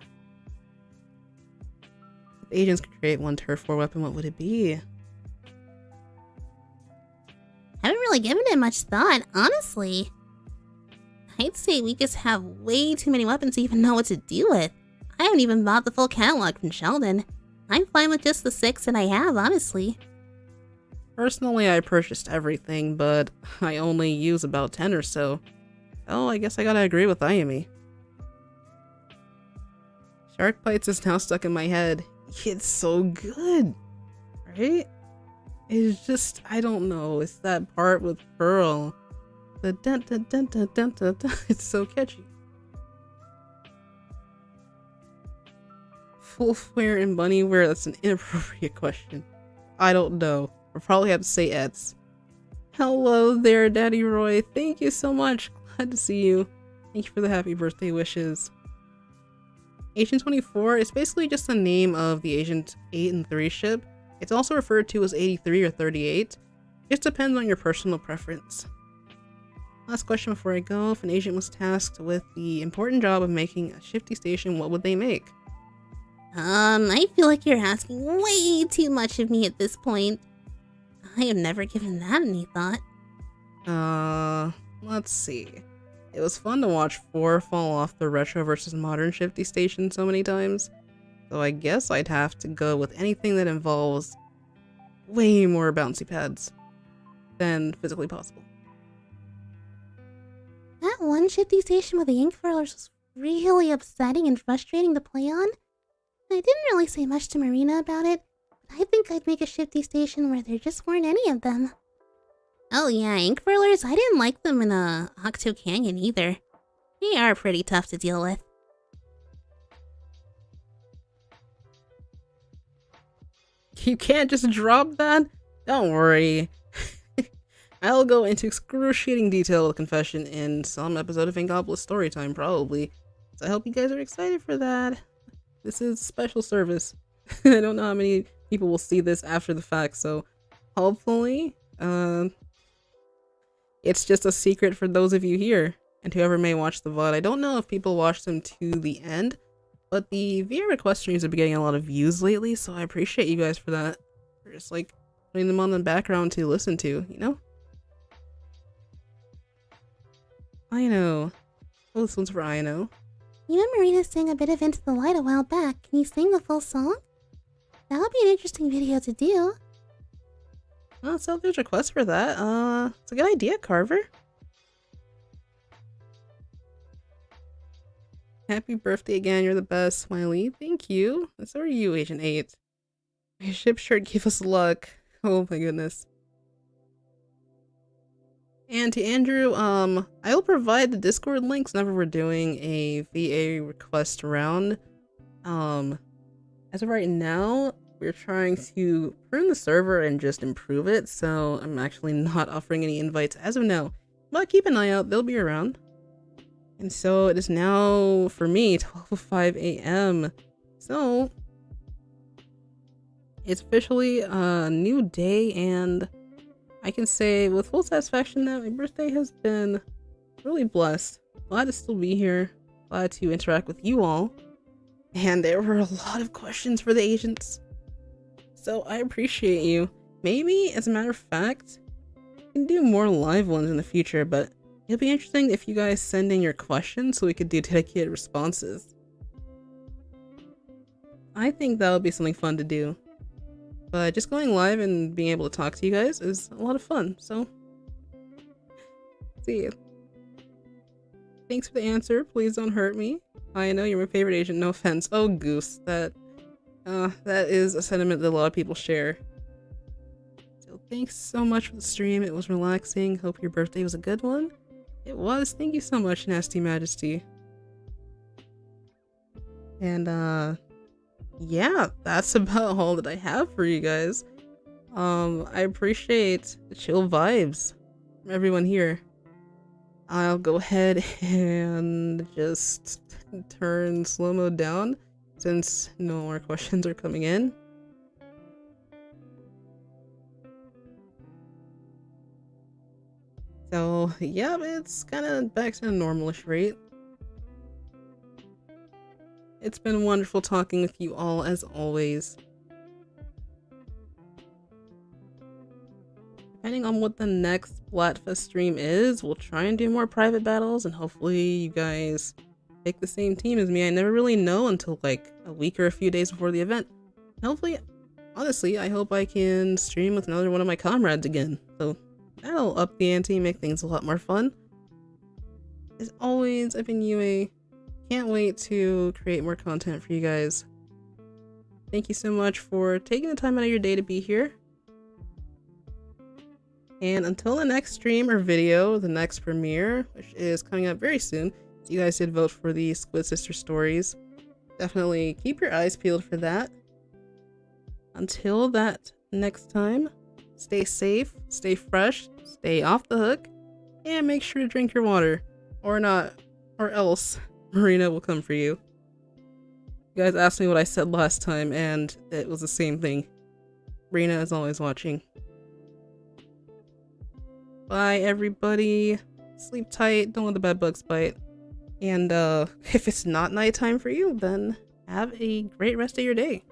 If agents could create one turf war weapon, what would it be? Haven't really given it much thought, honestly. I'd say we just have way too many weapons to even know what to do with. I haven't even bought the full catalog from Sheldon. I'm fine with just the 6 that I have, honestly. Personally, I purchased everything, but I only use about 10 or so. Oh, I guess I gotta agree with Ayumi. Shark Bites is now stuck in my head. It's so good, right? It's just, I don't know, it's that part with Pearl. The dun dun dun dun dun dun dun. It's so catchy. Full wear and bunny wear? That's an inappropriate question. I don't know. I'll probably have to say Eds. Hello there, Daddy Roy. Thank you so much. Glad to see you. Thank you for the happy birthday wishes. Agent 24 is basically just the name of the Agent 8 and 3 ship. It's also referred to as 83 or 38. Just depends on your personal preference. Last question before I go. If an agent was tasked with the important job of making a shifty station, what would they make? I feel like you're asking way too much of me at this point. I have never given that any thought. Let's see. It was fun to watch 4 fall off the retro versus modern shifty station so many times. So I guess I'd have to go with anything that involves way more bouncy pads than physically possible. That one shifty station with the ink furlers was really upsetting and frustrating to play on. I didn't really say much to Marina about it, but I think I'd make a shifty station where there just weren't any of them. Oh yeah, ink furlers, I didn't like them in Octo Canyon either. They are pretty tough to deal with. You can't just drop that? Don't worry. I'll go into excruciating detail with confession in some episode of Inkopolis Storytime, probably. So I hope you guys are excited for that. This is special service. I don't know how many people will see this after the fact, so hopefully, it's just a secret for those of you here, and whoever may watch the VOD. I don't know if people watch them to the end, but the VR request streams have been getting a lot of views lately, so I appreciate you guys for that. For just, like, putting them on the background to listen to, you know? I know. Oh, this one's for I know. You know Marina sang a bit of Into the Light a while back. Can you sing the full song? That would be an interesting video to do. Oh, so there's a request for that. It's a good idea, Carver. Happy birthday again, you're the best, Smiley. Thank you. And so are you, Agent 8. My ship shirt gave us luck. Oh my goodness. And to Andrew, I will provide the Discord links whenever we're doing a VA request round. As of right now, we're trying to prune the server and just improve it, so I'm actually not offering any invites as of now. But keep an eye out, they'll be around. And so it is now, for me, 12:05 a.m. So, it's officially a new day, and I can say with full satisfaction that my birthday has been really blessed. Glad to still be here. Glad to interact with you all. And there were a lot of questions for the agents. So I appreciate you. Maybe, as a matter of fact, we can do more live ones in the future, but it'll be interesting if you guys send in your questions so we could do dedicated responses. I think that would be something fun to do. But just going live and being able to talk to you guys is a lot of fun, so see you. Thanks for the answer. Please don't hurt me. I know you're my favorite agent, no offense. Oh, Goose, that is a sentiment that a lot of people share. So thanks so much for the stream. It was relaxing. Hope your birthday was a good one. It was. Thank you so much, Nasty Majesty. And yeah, that's about all that I have for you guys. I appreciate the chill vibes from everyone here. I'll go ahead and just turn slow-mo down since no more questions are coming in. So yeah, it's kind of back to the normalish rate. It's been wonderful talking with you all as always. Depending on what the next Splatfest stream is, we'll try and do more private battles, and hopefully you guys pick the same team as me. I never really know until like a week or a few days before the event. And hopefully, honestly, I hope I can stream with another one of my comrades again. So that'll up the ante and make things a lot more fun. As always, I've been Yue. Can't wait to create more content for you guys. Thank you so much for taking the time out of your day to be here. And until the next stream or video, the next premiere, which is coming up very soon, so you guys did vote for the Squid Sister stories. Definitely keep your eyes peeled for that. Until that next time, stay safe, stay fresh, stay off the hook, and make sure to drink your water. Or not, or else Marina will come for you. You guys asked me what I said last time, and it was the same thing. Marina is always watching. Bye, everybody. Sleep tight. Don't let the bed bugs bite. And if it's not nighttime for you, then have a great rest of your day.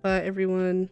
Bye, everyone.